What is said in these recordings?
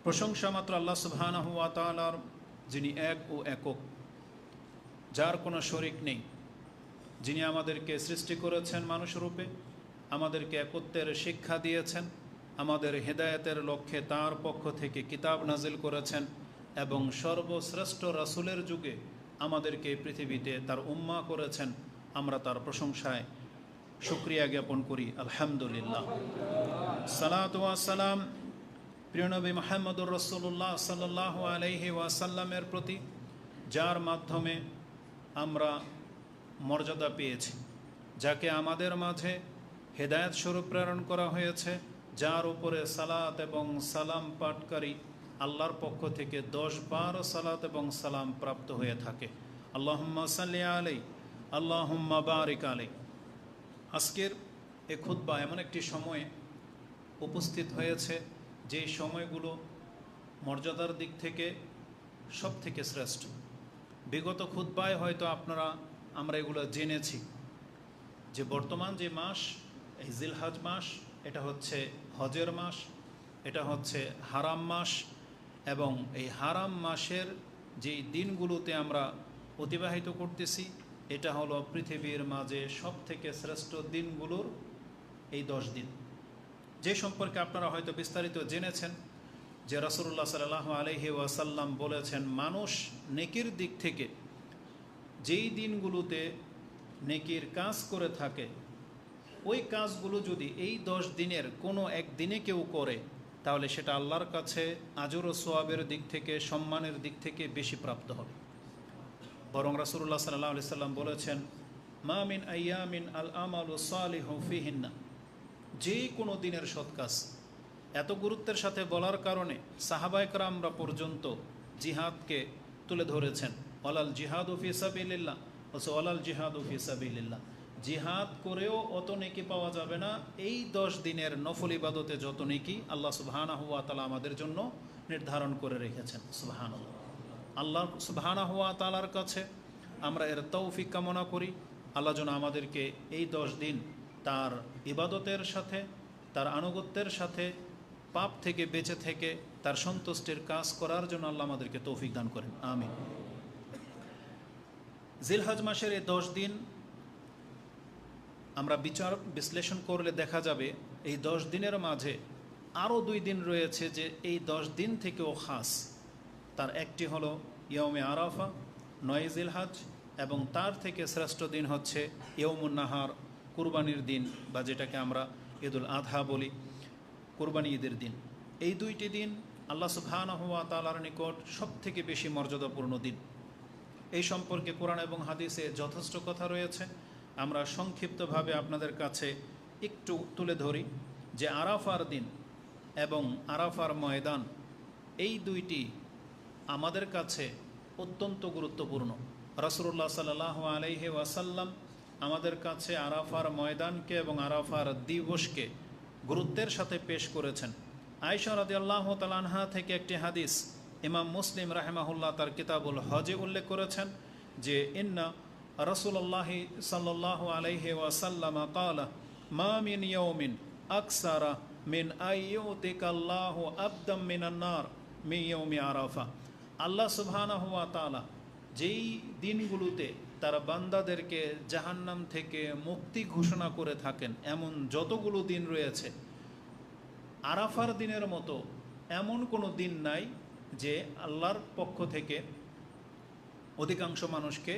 প্রশংসা মাত্র আল্লাহ সুবহানাহু ওয়া তাআলার, যিনি এক ও একক, যার কোনো শরিক নেই, যিনি আমাদেরকে সৃষ্টি করেছেন মানুষ রূপে, আমাদেরকে একত্বের শিক্ষা দিয়েছেন, আমাদের হেদায়েতের লক্ষ্যে তার পক্ষ থেকে কিতাব নাজিল করেছেন এবং সর্বশ্রেষ্ঠ রাসূলের যুগে আমাদেরকে পৃথিবীতে তার উম্মাহ করেছেন। আমরা তার প্রশংসায় শুকরিয়া জ্ঞাপন করি, আলহামদুলিল্লাহ। সালাতু ওয়াস সালাম প্রিয় নবী মুহাম্মদুর রাসূলুল্লাহ সাল্লাল্লাহু আলাইহি ওয়াসাল্লামের প্রতি, যার মাধ্যমে আমরা মর্যাদা পেয়েছি, যাকে আমাদের মাঝে হেদায়েত স্বরূপ প্রেরণ করা হয়েছে, যার উপরে সালাত এবং সালাম পাঠকারী আল্লাহর পক্ষ থেকে 10 বার সালাত এবং সালাম প্রাপ্ত হয়ে থাকে। আল্লাহুম্মা সাল্লি আলাইহি, আল্লাহুম্মা বারিক আলাইহি। আজকের এ খুতবা এমন একটি সময়ে উপস্থিত হয়েছে যে সময়গুলো মর্যাদার দিক থেকে সব থেকে শ্রেষ্ঠ। বিগত খুতবায় হয়তো আমরা এগুলো জেনেছি যে বর্তমান যে মাস, এই জিলহজ মাস, এটা হচ্ছে হজের মাস, এটা হচ্ছে হারাম মাস, এবং এই হারাম মাসের যেই দিনগুলোতে আমরা অতিবাহিত করতেছি, এটা হলো পৃথিবীর মাঝে সব থেকে শ্রেষ্ঠ দিনগুলোর এই 10 দিন, যে সম্পর্কে আপনারা হয়তো বিস্তারিত জেনেছেন যে রাসূলুল্লাহ সাল্লাল্লাহু আলাইহি ওয়াসাল্লাম বলেছেন, মানুষ নেকির দিক থেকে যেই দিনগুলোতে নেকির কাজ করে থাকে, ওই কাজগুলো যদি এই 10 দিনের কোনো এক দিনে কেউ করে, তাহলে সেটা আল্লাহর কাছে আজর ও সোয়াবের দিক থেকে, সম্মানের দিক থেকে বেশি প্রাপ্ত হবে। বরং রাসূলুল্লাহ সাল্লাল্লাহু আলাইহি সাল্লাম বলেছেন, মা মিন আইয়ামিন আল আমালু সালিহু ফিহিন্না, যে কোনো দিনের সৎ কাজ। এত গুরুত্বের সাথে বলার কারণে সাহাবায়ে কেরামরা পর্যন্ত জিহাদকে তুলে ধরেছেন। ওয়ালাল জিহাদু ফি সাবিলিল্লাহ, ওয়ালাল জিহাদু ফি সাবিলিল্লাহ, জিহাদ করেও অত নেকি পাওয়া যাবে না এই 10 দিনের নফল ইবাদতে যত নেকি আল্লাহ সুবহানাহু ওয়া তাআলা আমাদের জন্য নির্ধারণ করে রেখেছেন। সুবহানাল্লাহ। আল্লাহ সুবহানাহু ওয়া তাআলার কাছে আমরা এর তৌফিক কামনা করি। আল্লাহ যেন আমাদেরকে এই 10 দিন তার ইবাদতের সাথে, তার আনুগত্যের সাথে, পাপ থেকে বেঁচে থেকে তার সন্তুষ্টির কাজ করার জন্য আল্লাহ আমাদেরকে তৌফিক দান করেন, আমিন। জিলহজ মাসের এই 10 দিন আমরা বিচার বিশ্লেষণ করলে দেখা যাবে এই 10 দিনের মাঝে আরও 2 দিন রয়েছে যে এই 10 দিন থেকেও খাস। তার একটি হলো ইয়মে আরাফা, 9 জিলহজ, এবং তার থেকে শ্রেষ্ঠ দিন হচ্ছে ইয়মুন নাহার, কুরবানির দিন, বা যেটাকে আমরা ঈদুল আযহা বলি, কুরবানি ঈদের দিন। এই 2টি দিন আল্লাহ সুবহানাহু ওয়া তাআলার নিকট সবথেকে বেশি মর্যাদাপূর্ণ দিন। এই সম্পর্কে কোরআন এবং হাদিসে যথেষ্ট কথা রয়েছে। আমরা সংক্ষিপ্তভাবে আপনাদের কাছে একটু তুলে ধরি যে আরাফার দিন এবং আরাফার ময়দান, এই 2টি আমাদের কাছে অত্যন্ত গুরুত্বপূর্ণ। রাসূলুল্লাহ সাল্লাল্লাহু আলাইহি ওয়াসাল্লাম আমাদের কাছে আরাফার ময়দানকে এবং আরাফার দিবসকে গুরুত্বের সাথে পেশ করেছেন। আয়েশা রাদিয়াল্লাহু তাআলা আনহা থেকে একটি হাদিস ইমাম মুসলিম রাহিমাহুল্লাহ তার কিতাবুল হজে উল্লেখ করেছেন যে ইন্না রাসূলুল্লাহি সাল্লাল্লাহু আলাইহি ওয়াসাল্লাম ক্বালা মা মিন ইয়াউমিন আকসারা মিন আইয়ুতিকাল্লাহু আবদাম মিনান নার মিন ইয়াউমি আরাফা। আল্লাহ সুবহানাহু ওয়া তাআলা যেই দিনগুলোতে তারা বান্দাদেরকে জাহান্নাম থেকে মুক্তি ঘোষণা করে থাকেন, এমন যতগুলো দিন রয়েছে, আরাফার দিনের মতো এমন কোনো দিন নাই যে আল্লাহর পক্ষ থেকে অধিকাংশ মানুষকে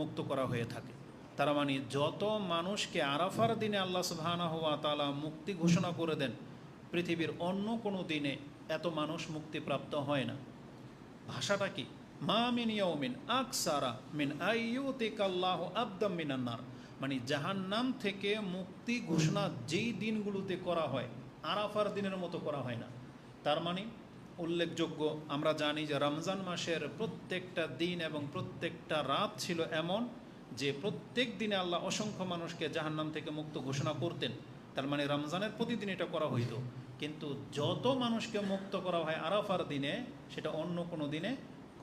মুক্ত করা হয়ে থাকে। তারা মানে যত মানুষকে আরাফার দিনে আল্লাহ সুবহানাহু ওয়া তাআলা মুক্তি ঘোষণা করে দেন, পৃথিবীর অন্য কোনো দিনে এত মানুষ মুক্তিপ্রাপ্ত হয় না। ভাষাটা কি? মা মিন ইয়াউমিন আকসারা মিন আইয়ুতিকাল্লাহু আবদাম মিনান নার, মানে জাহান্নাম থেকে মুক্তি ঘোষণা যেই দিনগুলোতে করা হয়, আরাফার দিনের মতো করা হয় না। তার মানে উল্লেখযোগ্য, আমরা জানি যে রমজান মাসের প্রত্যেকটা দিন এবং প্রত্যেকটা রাত ছিল এমন যে প্রত্যেক দিনে আল্লাহ অসংখ্য মানুষকে জাহান্নাম থেকে মুক্ত ঘোষণা করতেন। তার মানে রমজানের প্রতিদিন এটা করা হইতো, কিন্তু যত মানুষকে মুক্ত করা হয় আরাফার দিনে, সেটা অন্য কোনো দিনে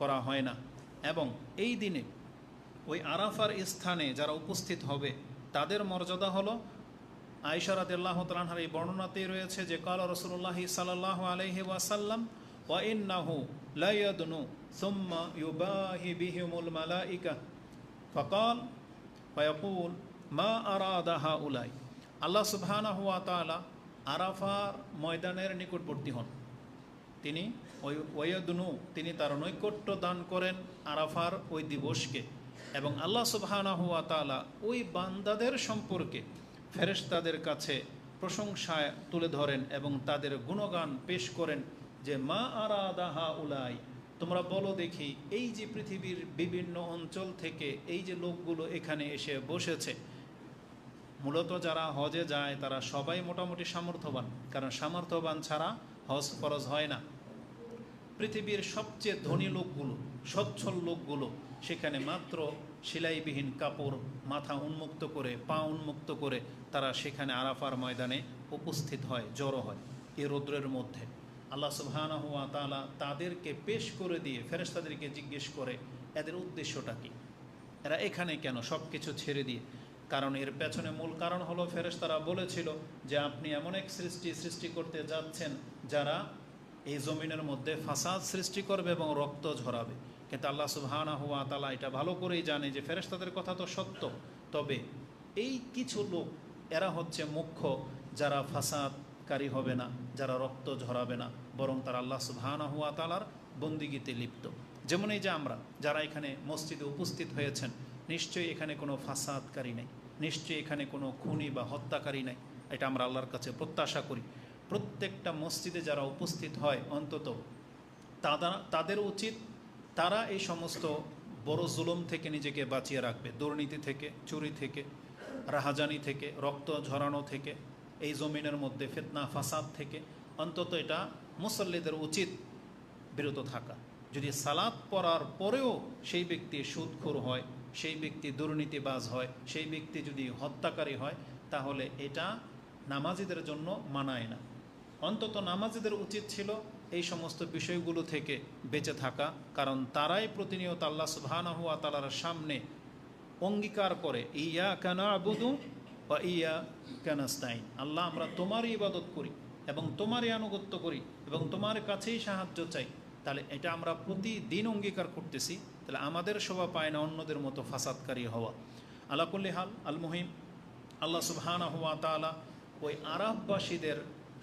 করা হয় না। এবং এই দিনে ওই আরাফার স্থানে যারা উপস্থিত হবে তাদের মর্যাদা হলো, আয়েশা রাদিয়াল্লাহু তাআলা আনহার এই বর্ণনাতেই রয়েছে যে কালা রাসূলুল্লাহি সাল্লাল্লাহু আলাইহি ওয়াসাল্লাম ওয়াইন্নাহু লা ইয়াদনু সুম্মা ইউবাহি বিহিমুল মালাইকা ফাকাল ফায়াকুল মা আরাদা হাউলাই। আল্লাহ সুবহানাহু ওয়া তাআলা আরাফার ময়দানের নিকটবর্তী হন, তিনি ওয়াইয়াদনু তিনি তার নৈকট্য দান করেন আরাফার ওই দিবসকে, এবং আল্লাহ সুবহানাহু ওয়া তাআলা ওই বান্দাদের সম্পর্কে ফেরেশতাদের কাছে প্রশংসায় তুলে ধরেন এবং তাদের গুণগান পেশ করেন যে মা আরাদা হাউলাই, তোমরা বলো দেখি এই যে পৃথিবীর বিভিন্ন অঞ্চল থেকে এই যে লোকগুলো এখানে এসে বসেছে, মূলত যারা হজে যায় তারা সবাই মোটামুটি সামর্থ্যবান, কারণ সামর্থ্যবান ছাড়া হজ ফরজ হয় না। পৃথিবীর সবচেয়ে ধনী লোকগুলো, সচ্ছল লোকগুলো সেখানে মাত্র সেলাইবিহীন কাপড় মাথা উন্মুক্ত করে, পা উন্মুক্ত করে তারা সেখানে আরাফার ময়দানে উপস্থিত হয়, জড়ো হয় এই রৌদ্রের মধ্যে। আল্লাহ সুবহানাহু ওয়া তাআলা তাদেরকে পেশ করে দিয়ে ফেরেশতাদেরকে জিজ্ঞেস করে এদের উদ্দেশ্যটা কি, এরা এখানে কেন সব কিছু ছেড়ে দিয়ে। কারণ এর পেছনে মূল কারণ হলো ফেরেশতারা বলেছিল যে আপনি এমন এক সৃষ্টি করতে যাচ্ছেন যারা এই জমিনের মধ্যে ফাসাদ সৃষ্টি করবে এবং রক্ত ঝরাবে। কিন্তু আল্লাহ সুবহানাহু ওয়া তাআলা এটা ভালো করেই জানে যে ফেরেশতাদের কথা তো সত্য, তবে এই কিছু লোক এরা হচ্ছে মুখ্য যারা ফাসাদকারী হবে না, যারা রক্ত ঝরাবে না, বরং তারা আল্লাহ সুবহানাহু ওয়া তাআলার বন্দিগিতে লিপ্ত। যেমন এই যে আমরা যারা এখানে মসজিদে উপস্থিত হয়েছেন, নিশ্চয়ই এখানে কোনো ফাসাদকারী নেই, নিশ্চয়ই এখানে কোনো খুনি বা হত্যাকারী নেই, এটা আমরা আল্লাহর কাছে প্রত্যাশা করি। প্রত্যেকটা মসজিদে যারা উপস্থিত হয় অন্তত তাদের উচিত তারা এই সমস্ত বড় জুলুম থেকে নিজেকে বাঁচিয়ে রাখবে, দুর্নীতি থেকে, চুরি থেকে, রাহাজানি থেকে, রক্ত ঝরানো থেকে, এই জমিনের মধ্যে ফিতনা ফাসাদ থেকে অন্তত এটা মুসল্লিদের উচিত বিরত থাকা। যদি সালাত পড়ার পরেও সেই ব্যক্তি সুদখোর হয়, সেই ব্যক্তি দুর্নীতিবাজ হয়, সেই ব্যক্তি যদি হত্যাকারী হয়, তাহলে এটা নামাজিদের জন্য মানায় না। অন্তত নামাজিদের উচিত ছিল এই সমস্ত বিষয়গুলো থেকে বেঁচে থাকা, কারণ তারাই প্রতিনিয়ত আল্লাহ সুবহানাহু ওয়া তাআলার সামনে অঙ্গীকার করে ইয়াকা না'বুদু ওয়া ইয়াকা নাস্তাইন, আল্লাহ আমরা তোমারই ইবাদত করি এবং তোমারই আনুগত্য করি এবং তোমার কাছেই সাহায্য চাই। তাহলে এটা আমরা প্রতিদিন অঙ্গীকার করতেছি, তাহলে আমাদের শোভা পায় না অন্যদের মতো ফাসাদকারী হওয়া। আলা কুল্লি হাল, আল মুহিম, আল্লাহ সুবহানাহু ওয়া তাআলা ওই আরাফবাসীদের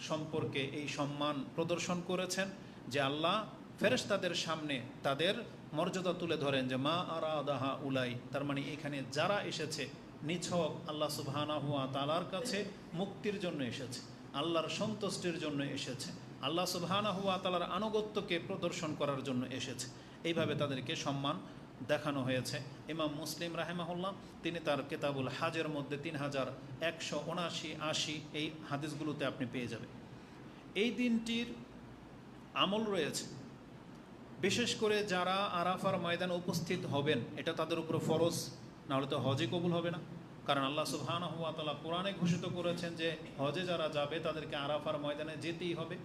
সম্পর্কে এই সম্মান প্রদর্শন করেছেন যে আল্লাহ ফেরেশতাদের সামনে তাদের মর্যাদা তুলে ধরেন যে মা আরাদাহা উলাই, তার মানে এখানে যারা এসেছে নিছক আল্লাহ সুবহানাহু ওয়া তাআলার কাছে মুক্তির জন্য এসেছে, আল্লাহর সন্তুষ্টির জন্য এসেছে, আল্লাহ সুবহানাহু ওয়া তাআলার আনুগত্যকে প্রদর্শন করার জন্য এসেছে। এইভাবে তাদেরকে সম্মান দেখানো হয়েছে। ইমাম মুসলিম রাহিমাহুল্লাহ তিনি তার কিতাবুল হাজের মধ্যে 3179-80 এই হাদিসগুলোতে আপনি পেয়ে যাবেন। এই দিনটির আমল রয়েছে, বিশেষ করে যারা আরাফার ময়দানে উপস্থিত হবেন এটা তাদের উপর ফরজ, নাহলে তো হজে কবুল হবে না। কারণ আল্লাহ সুবহানাহু ওয়া তাআলা কোরআনে ঘোষিত করেছেন যে হজে যারা যাবে তাদেরকে আরাফার ময়দানে যেতেই হবে,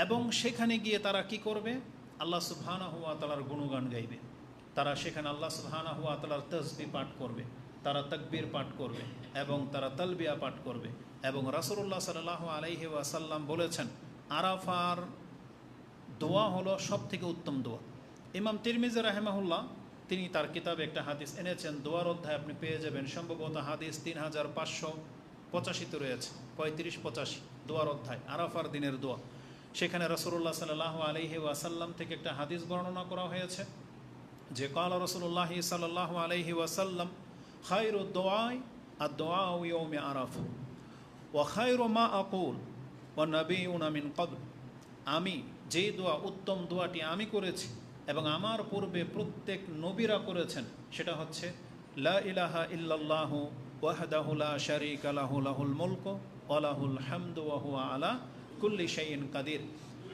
এবং সেখানে গিয়ে তারা কি করবে, আল্লাহ সুবহানাহু ওয়া তাআলার গুণগান গাইবে। তারা সেখানে আল্লাহ সুবহানাহু ওয়া তাআলার তাসবিহ পাঠ করবে, তারা তাকবীর পাঠ করবে এবং তারা তালবিয়া পাঠ করবে। এবং রাসূলুল্লাহ সাল্লাল্লাহু আলাইহি ওয়াসাল্লাম বলেছেন আরাফার দোয়া হলো সব থেকে উত্তম দোয়া। ইমাম তিরমিজি রাহিমাহুল্লাহ তিনি তার কিতাবে একটা হাদিস এনেছেন, দোয়ার অধ্যায় আপনি পেয়ে যাবেন, সম্ভবত হাদিস 3585 রয়েছে, 35-85 দোয়ার অধ্যায়, আরাফার দিনের দোয়া। সেখানে রাসূলুল্লাহ সাল্লাল্লাহু আলাইহি ওয়াসাল্লাম থেকে একটা হাদিস বর্ণনা করা হয়েছে যে ক্বালা রাসূলুল্লাহ সাল্লাল্লাহু আলাইহি ওয়াসাল্লাম খায়রুদ দুআই আদ-দুআউ ইয়াউমি আরাফা ওয়া খায়রু মা আকুল ওয়া নাবিয়ুনা মিন ক্বাবল, আমি যেই দোয়া, উত্তম দোয়াটি আমি করেছি এবং আমার পূর্বে প্রত্যেক নবীরা করেছেন, সেটা হচ্ছে লা ইলাহা ইল্লাল্লাহু ওয়াহদাহু লা শারীকা লাহু লাহুল মুলকু ওয়া লাহুল হামদু ওয়া হুয়া আলা কুল্লি শাইইন কাদির।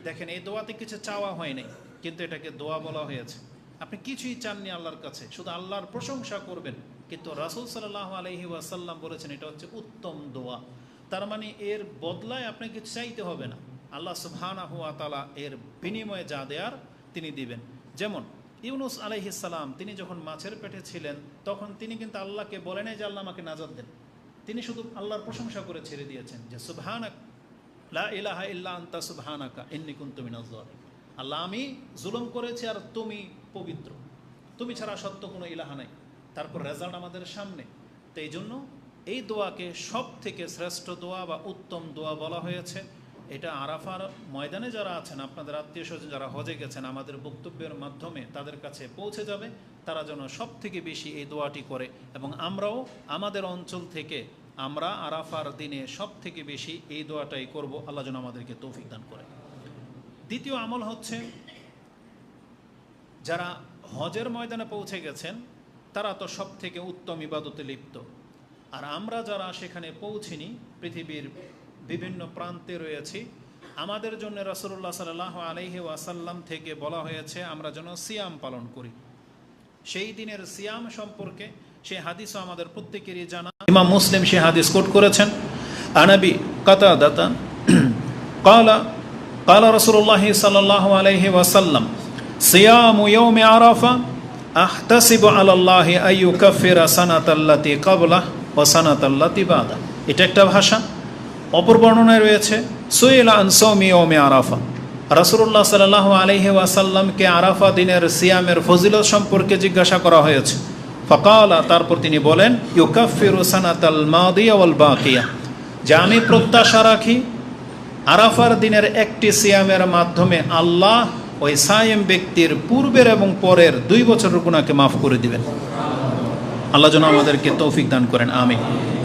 দেখেন এই দোয়াতে কিছু চাওয়া হয় নাই, কিন্তু এটাকে দোয়া বলা হয়েছে। আপনি কিছুই চাননি আল্লাহর কাছে, শুধু আল্লাহর প্রশংসা করবেন, কিন্তু রাসূল সাল্লাল্লাহু আলাইহি ওয়াসাল্লাম বলেছেন এটা হচ্ছে উত্তম দোয়া। তার মানে এর বদলায় আপনাকে কিছু চাইতে হবে না, আল্লাহ সুবহানাহু ওয়া তাআলা এর বিনিময়ে যা দেয়ার তিনি দিবেন। যেমন ইউনুস আলাইহিস সালাম তিনি যখন মাছের পেটে ছিলেন তখন তিনি কিন্তু আল্লাহকে বলেন যে আল্লাহ আমাকে নাজাত দেন, তিনি শুধু আল্লাহর প্রশংসা করে ছেড়ে দিয়েছেন যে সুবহানাক লা ইলাহা ইল্লা আনতা সুবহানাকা ইন্নী কুনতু মিনাজ জালিমিন। আল্লাহ, আমি জুলুম করেছি আর তুমি পবিত্র, তুমি ছাড়া সত্য কোনো ইলাহা নাই। তারপর রেজাল্ট আমাদের সামনে। তো এই জন্য এই দোয়াকে সব থেকে শ্রেষ্ঠ দোয়া বা উত্তম দোয়া বলা হয়েছে। এটা আরাফার ময়দানে যারা আছেন, আপনাদের আত্মীয় স্বজন যারা হজে গেছেন, আমাদের বক্তব্যের মাধ্যমে তাদের কাছে পৌঁছে যাবে, তারা যেন সব থেকে বেশি এই দোয়াটি করে। এবং আমরাও আমাদের অঞ্চল থেকে আমরা আরাফার দিনে সব থেকে বেশি এই দোয়াটাই করব। আল্লাহ যেন আমাদেরকে তৌফিক দান করে। দ্বিতীয় আমল হচ্ছে, যারা হজের ময়দানে পৌঁছে গেছেন তারা তো সব থেকে উত্তম ইবাদতে লিপ্ত। আর আমরা যারা সেখানে পৌঁছিনি, পৃথিবীর বিভিন্ন প্রান্তে রয়েছি, আমাদের জন্য রাসূলুল্লাহ সাল্লাল্লাহু আলাইহি ওয়াসাল্লাম থেকে বলা হয়েছে আমরা যেন সিয়াম পালন করি। সেই দিনের সিয়াম সম্পর্কে সেই হাদিসও আমাদের প্রত্যেকেরই জানা। ইমাম মুসলিম সেই হাদিস কোট করেছেন। আনাবি কাতাদাতা ক্বালা ক্বালা রাসূলুল্লাহ সাল্লাল্লাহু আলাইহি ওয়াসাল্লাম সিয়ামু ইয়াউমি আরাফা আহতাসিবু আলাল্লাহি আইয়ুকাফিরা সানাতাল্লাতি ক্বাবলা ওয়া সানাতাল্লাতি বাদা। এটা একটা ভাষা। অপর বর্ণনায় রয়েছে সুইলা আন সাওমি ইয়াউমি আরাফা। রাসূলুল্লাহ সাল্লাল্লাহু আলাইহি ওয়াসাল্লামকে আরাফা দিনের সিয়ামের ফজিলত সম্পর্কে জিজ্ঞাসা করা হয়েছে। ফাকালা, তারপর তিনি বলেন, ইউকাফিরু সানাতাল মাদিয়া ওয়াল বাকিয়া, যে আমি প্রত্যাশা রাখি আরাফার দিনের একটি সিয়ামের মাধ্যমে আল্লাহ ওই সায়েম ব্যক্তির পূর্বের এবং পরের 2 বছরের গুনাহকে মাফ করে দিবেন। আল্লাহ যেন আমাদেরকে তৌফিক দান করেন, আমিন।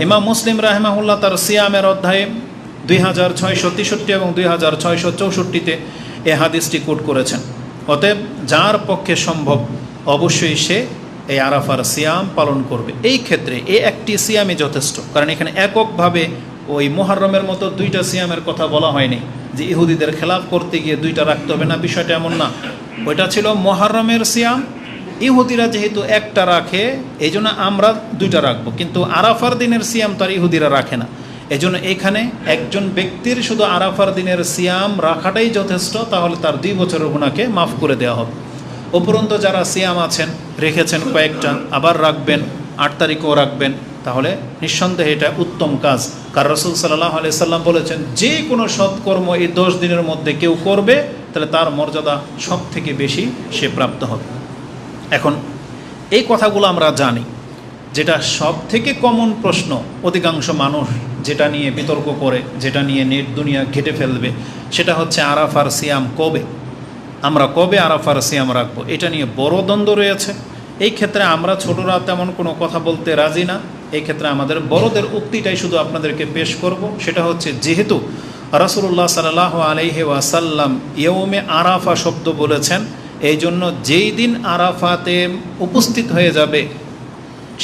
ইমাম মুসলিম রাহিমাহুল্লাহ তার সিয়ামের অধ্যায়ে 2663 এবং 2664-তে এই হাদিসটি কোট করেছেন। অতএব যার পক্ষে সম্ভব অবশ্যই সে এই আরাফার সিয়াম পালন করবে। এই ক্ষেত্রে এই একটি সিয়ামই যথেষ্ট, কারণ এখানে এককভাবে ওই মুহররমের মতো 2টা সিয়ামের কথা বলা হয়নি, যে ইহুদিদের খেলাফ করতে গিয়ে 2টা রাখতে হবে না, বিষয়টা এমন না। ওইটা ছিল মুহররমের সিয়াম। ইহুদিরা যেহেতু একটা রাখে, এই জন্য আমরা 2টা রাখবো, কিন্তু আরাফার দিনের সিয়াম তো আর ইহুদিরা রাখে না। এই জন্য এখানে একজন ব্যক্তির শুধু আরাফার দিনের সিয়াম রাখাটাই যথেষ্ট, তাহলে তার 2 বছরের গুনাহকে মাফ করে দেওয়া হবে। উপরন্ত যারা সিয়াম আছেন, রেখেছেন কয়েকটা, আবার রাখবেন, 8 তারিখেও রাখবেন, তাহলে নিঃসন্দেহে এটা উত্তম কাজ। কারণ রাসূল সাল্লাল্লাহু আলাইহি সাল্লাম বলেছেন, যে কোনো সৎকর্ম এই 10 দিনের মধ্যে কেউ করবে, তাহলে তার মর্যাদা সব থেকে বেশি সে প্রাপ্ত হবে। এখন এই কথাগুলো আমরা জানি, যেটা সব থেকে কমন প্রশ্ন, অধিকাংশ মানুষ যেটা নিয়ে বিতর্ক করে, যেটা নিয়ে নেট দুনিয়া ঘেটে ফেলবে, সেটা হচ্ছে আরাফার সিয়াম কবে, আমরা কবে আরাফার সিয়াম রাখবো। এটা নিয়ে বড় দ্বন্দ্ব রয়েছে। এই ক্ষেত্রে আমরা ছোটরা তেমন কোনো কথা বলতে রাজি না। এই ক্ষেত্রে আমাদের বড়দের উক্তিটাই শুধু আপনাদেরকে পেশ করব। সেটা হচ্ছে, যেহেতু রাসূলুল্লাহ সাল্লাল্লাহু আলাইহি ওয়াসাল্লাম ইয়ৌমে আরাফা শব্দ বলেছেন, এই জন্য যেই দিন আরাফাতে উপস্থিত হয়ে যাবে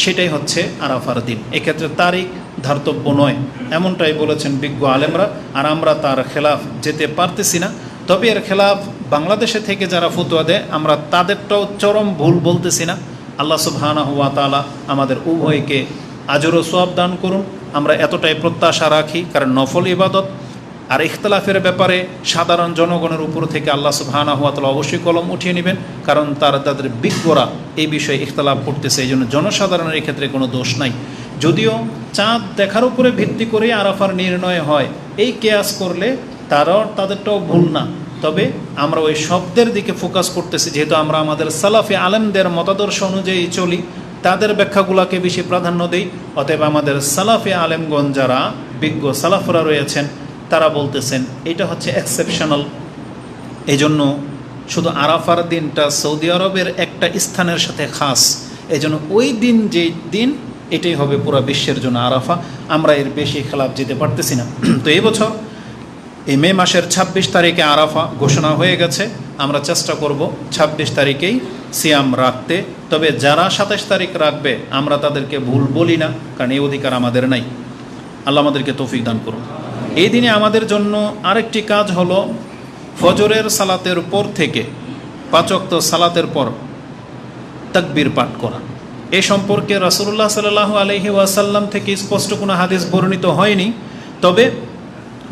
সেটাই হচ্ছে আরাফার দিন। এক্ষেত্রে তারিখ ধার্তব্য নয়, এমনটাই বলেছেন বিজ্ঞ আলেমরা। আর আমরা তার খেলাফ যেতে পারতেছি না। তবে এর খেলাফ বাংলাদেশে থেকে যারা ফতোয়া দেয়, আমরা তাদেরটাও চরম ভুল বলতেছি না। আল্লাহ সুবহানাহু ওয়া তাআলা আমাদের উভয়কে আজর ও সওয়াব দান করুন, আমরা এতটাই প্রত্যাশা রাখি। কারণ নফল ইবাদত আর ইখতিলাফের ব্যাপারে সাধারণ জনগণের উপর থেকে আল্লাহ সুবহানাহু ওয়া তাআলা অবশ্যই কলম উঠিয়ে নেবেন, কারণ তাদের বিজ্ঞরা এই বিষয়ে ইখতিলাফ করতেছে। এই জন্য জনসাধারণের এই ক্ষেত্রে কোনো দোষ নাই। যদিও চাঁদ দেখার উপরে ভিত্তি করেই আরাফার নির্ণয় হয়, এই কেয়াস করলে তাদেরটাও ভুল না। তবে আমরা ওই শব্দের দিকে ফোকাস করতেছি, যেহেতু আমরা আমাদের সালাফি আলেমদের মতাদর্শ অনুযায়ী চলি, তাদের ব্যাখ্যাগুলোকে বেশি প্রাধান্য দেই। অতএব আমাদের সালাফি আলেমগণ যারা বিজ্ঞ সালাফরা রয়েছেন, তারা বলতেছেন এটা হচ্ছে এক্সেপশনাল। এই জন্য শুধু আরাফার দিনটা সৌদি আরবের একটা স্থানের সাথে খাস, এই জন্য ওই দিন যেই দিন, এটাই হবে পুরো বিশ্বের জন্য আরাফা। আমরা এর বেশি খেলাফ যেতে পারতেছি না। তো এই বছর এই মে মাসের 26 তারিখে আরাফা ঘোষণা হয়ে গেছে। আমরা চেষ্টা করব 26 তারিখেই সিয়াম রাখতে। তবে যারা 27 তারিখ রাখবে, আমরা তাদেরকে ভুল বলি না, কারণ এই অধিকার আমাদের নাই। আল্লাহ আমাদেরকে তৌফিক দান করুন। এই দিনে আমাদের জন্য আরেকটি কাজ হলো, ফজরের সালাতের পর থেকে 5 ওয়াক্ত সালাতের পর তাকবীর পাঠ করা। এ সম্পর্কে রাসূলুল্লাহ সাল্লাল্লাহু আলাইহি ওয়াসাল্লাম থেকে স্পষ্ট কোনো হাদিস বর্ণিত হয়নি। তবে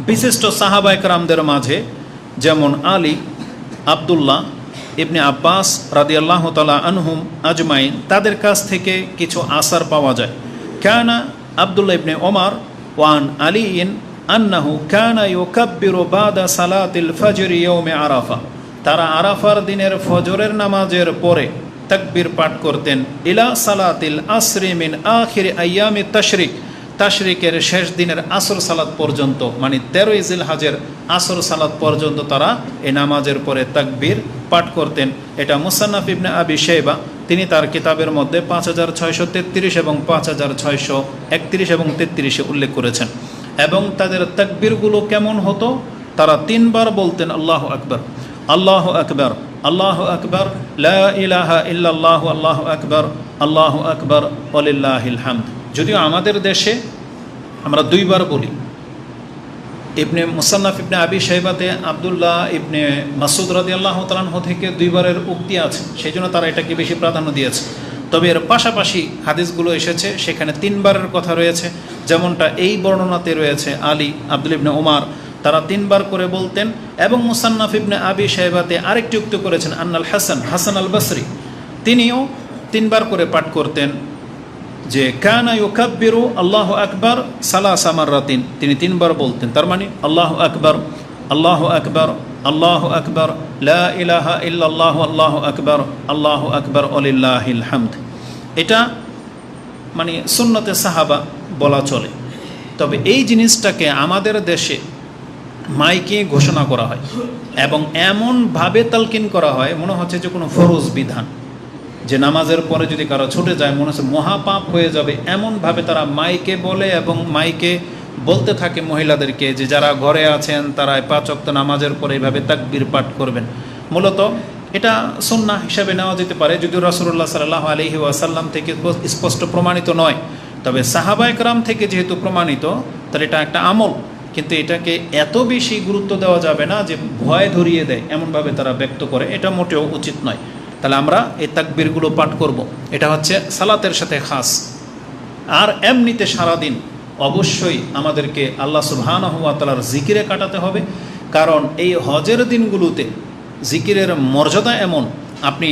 বিশিষ্ট সাহাবায়ে কেরামদের মাঝে, যেমন আলী, আব্দুল্লাহ ইবনে আব্বাস রাদিয়াল্লাহু তাআলা আনহুম আজমাইন, তাদের কাছ থেকে কিছু আসার পাওয়া যায়। কানা আব্দুল্লাহ ইবনে ওমর ওয়ান আলীন আন্নাহু কানা ইউকাব্বিরু বাদা সালাতিল ফজর ইয়াউমে আরাফা, তারা আরাফার দিনের ফজরের নামাজের পরে তাকবীর পাঠ করতেন ইলা সালাতিল আসরি মিন আখির আইয়ামি তাশরিক, তাশরিকের শেষ দিনের আসর সালাত পর্যন্ত, মানে 13ই জিলহজের আসর সালাত পর্যন্ত তারা এই নামাজের পরে তাকবীর পাঠ করতেন। এটা মুসান্নাফ ইবনে আবি শাইবা তিনি তার কিতাবের মধ্যে 5633 এবং 5631 এবং 33 উল্লেখ করেছেন। এবং তাদের তাকবীরগুলো কেমন হতো, তারা 3 বার বলতেন আল্লাহু আকবার, আল্লাহু আকবার, আল্লাহু আকবার, লা ইলাহা ইল্লাল্লাহু, আল্লাহু আকবার, আল্লাহু আকবার, ওয়ালিল্লাহিল হামদ। যদিও আমাদের দেশে আমরা 2 বার বলি। ইবনে মুসান্নাফ ইবনে আবি শাইবাতে আব্দুল্লাহ ইবনে মাসউদ রাদিয়াল্লাহু তাআলা আনহু থেকে 2 বারের উক্তি আছে, সেই জন্য তারা এটাকে বেশি প্রাধান্য দিয়েছে। তবে এর পাশাপাশি হাদিসগুলো এসেছে সেখানে 3 বারের কথা রয়েছে, যেমনটা এই বর্ণনাতে রয়েছে আলী, আব্দুল ইবনে ওমর, তারা 3 বার করে বলতেন। এবং মুসান্নাফ ইবনে আবি শাইবাতে আরেকটি উক্তি করেছেন আন্নাল হাসান আল বসরি, তিনিও 3 বার করে পাঠ করতেন যে কানা ইউকাব্বিরু আল্লাহু আকবার সালাসা মাররাতিন, তিনি 3 বার বলতেন। তার মানে আল্লাহু আকবার, আল্লাহু আকবার, আল্লাহু আকবার, লা ইলাহা ইল্লাল্লাহু, আল্লাহু আকবার, আল্লাহু আকবার, ওয়ালিল্লাহিল হামদ। এটা মানে সুন্নতে সাহাবা বলা চলে। তবে এই জিনিসটাকে আমাদের দেশে মাইকে ঘোষণা করা হয় এবং এমনভাবে তালকিন করা হয় মনে হচ্ছে যে কোনো ফরজ বিধান, যে নামাজের পরে যদি কারো ছুটে যায় মনে হচ্ছে মহাপাপ হয়ে যাবে, এমনভাবে তারা মাইকে বলে এবং মাইকে বলতে থাকে মহিলাদেরকে যে যারা ঘরে আছেন তারা 5 ওয়াক্ত নামাজের পরে এইভাবে তাকবীর পাঠ করবেন। মূলত এটা সুন্নাহ হিসাবে নেওয়া যেতে পারে, যদিও রাসূলুল্লাহ সাল্লাল্লাহু আলাইহি ওয়াসাল্লাম থেকে স্পষ্ট প্রমাণিত নয়। তবে সাহাবা একরাম থেকে যেহেতু প্রমাণিত, তাহলে এটা একটা আমল, কিন্তু এটাকে এত বেশি গুরুত্ব দেওয়া যাবে না যে ভয় ধরিয়ে দেয় এমনভাবে তারা ব্যক্ত করে, এটা মোটেও উচিত নয়। তাহলে আমরা এই তাকবীরগুলো পাঠ করব, এটা হচ্ছে সালাতের সাথে খাস। আর এমনিতে সারাদিন অবশ্যই আমাদেরকে আল্লাহ সুবহানাহু ওয়া তাআলার জিকিরে কাটাতে হবে, কারণ এই হজের দিনগুলোতে জিকিরের মর্যাদা এমন। আপনি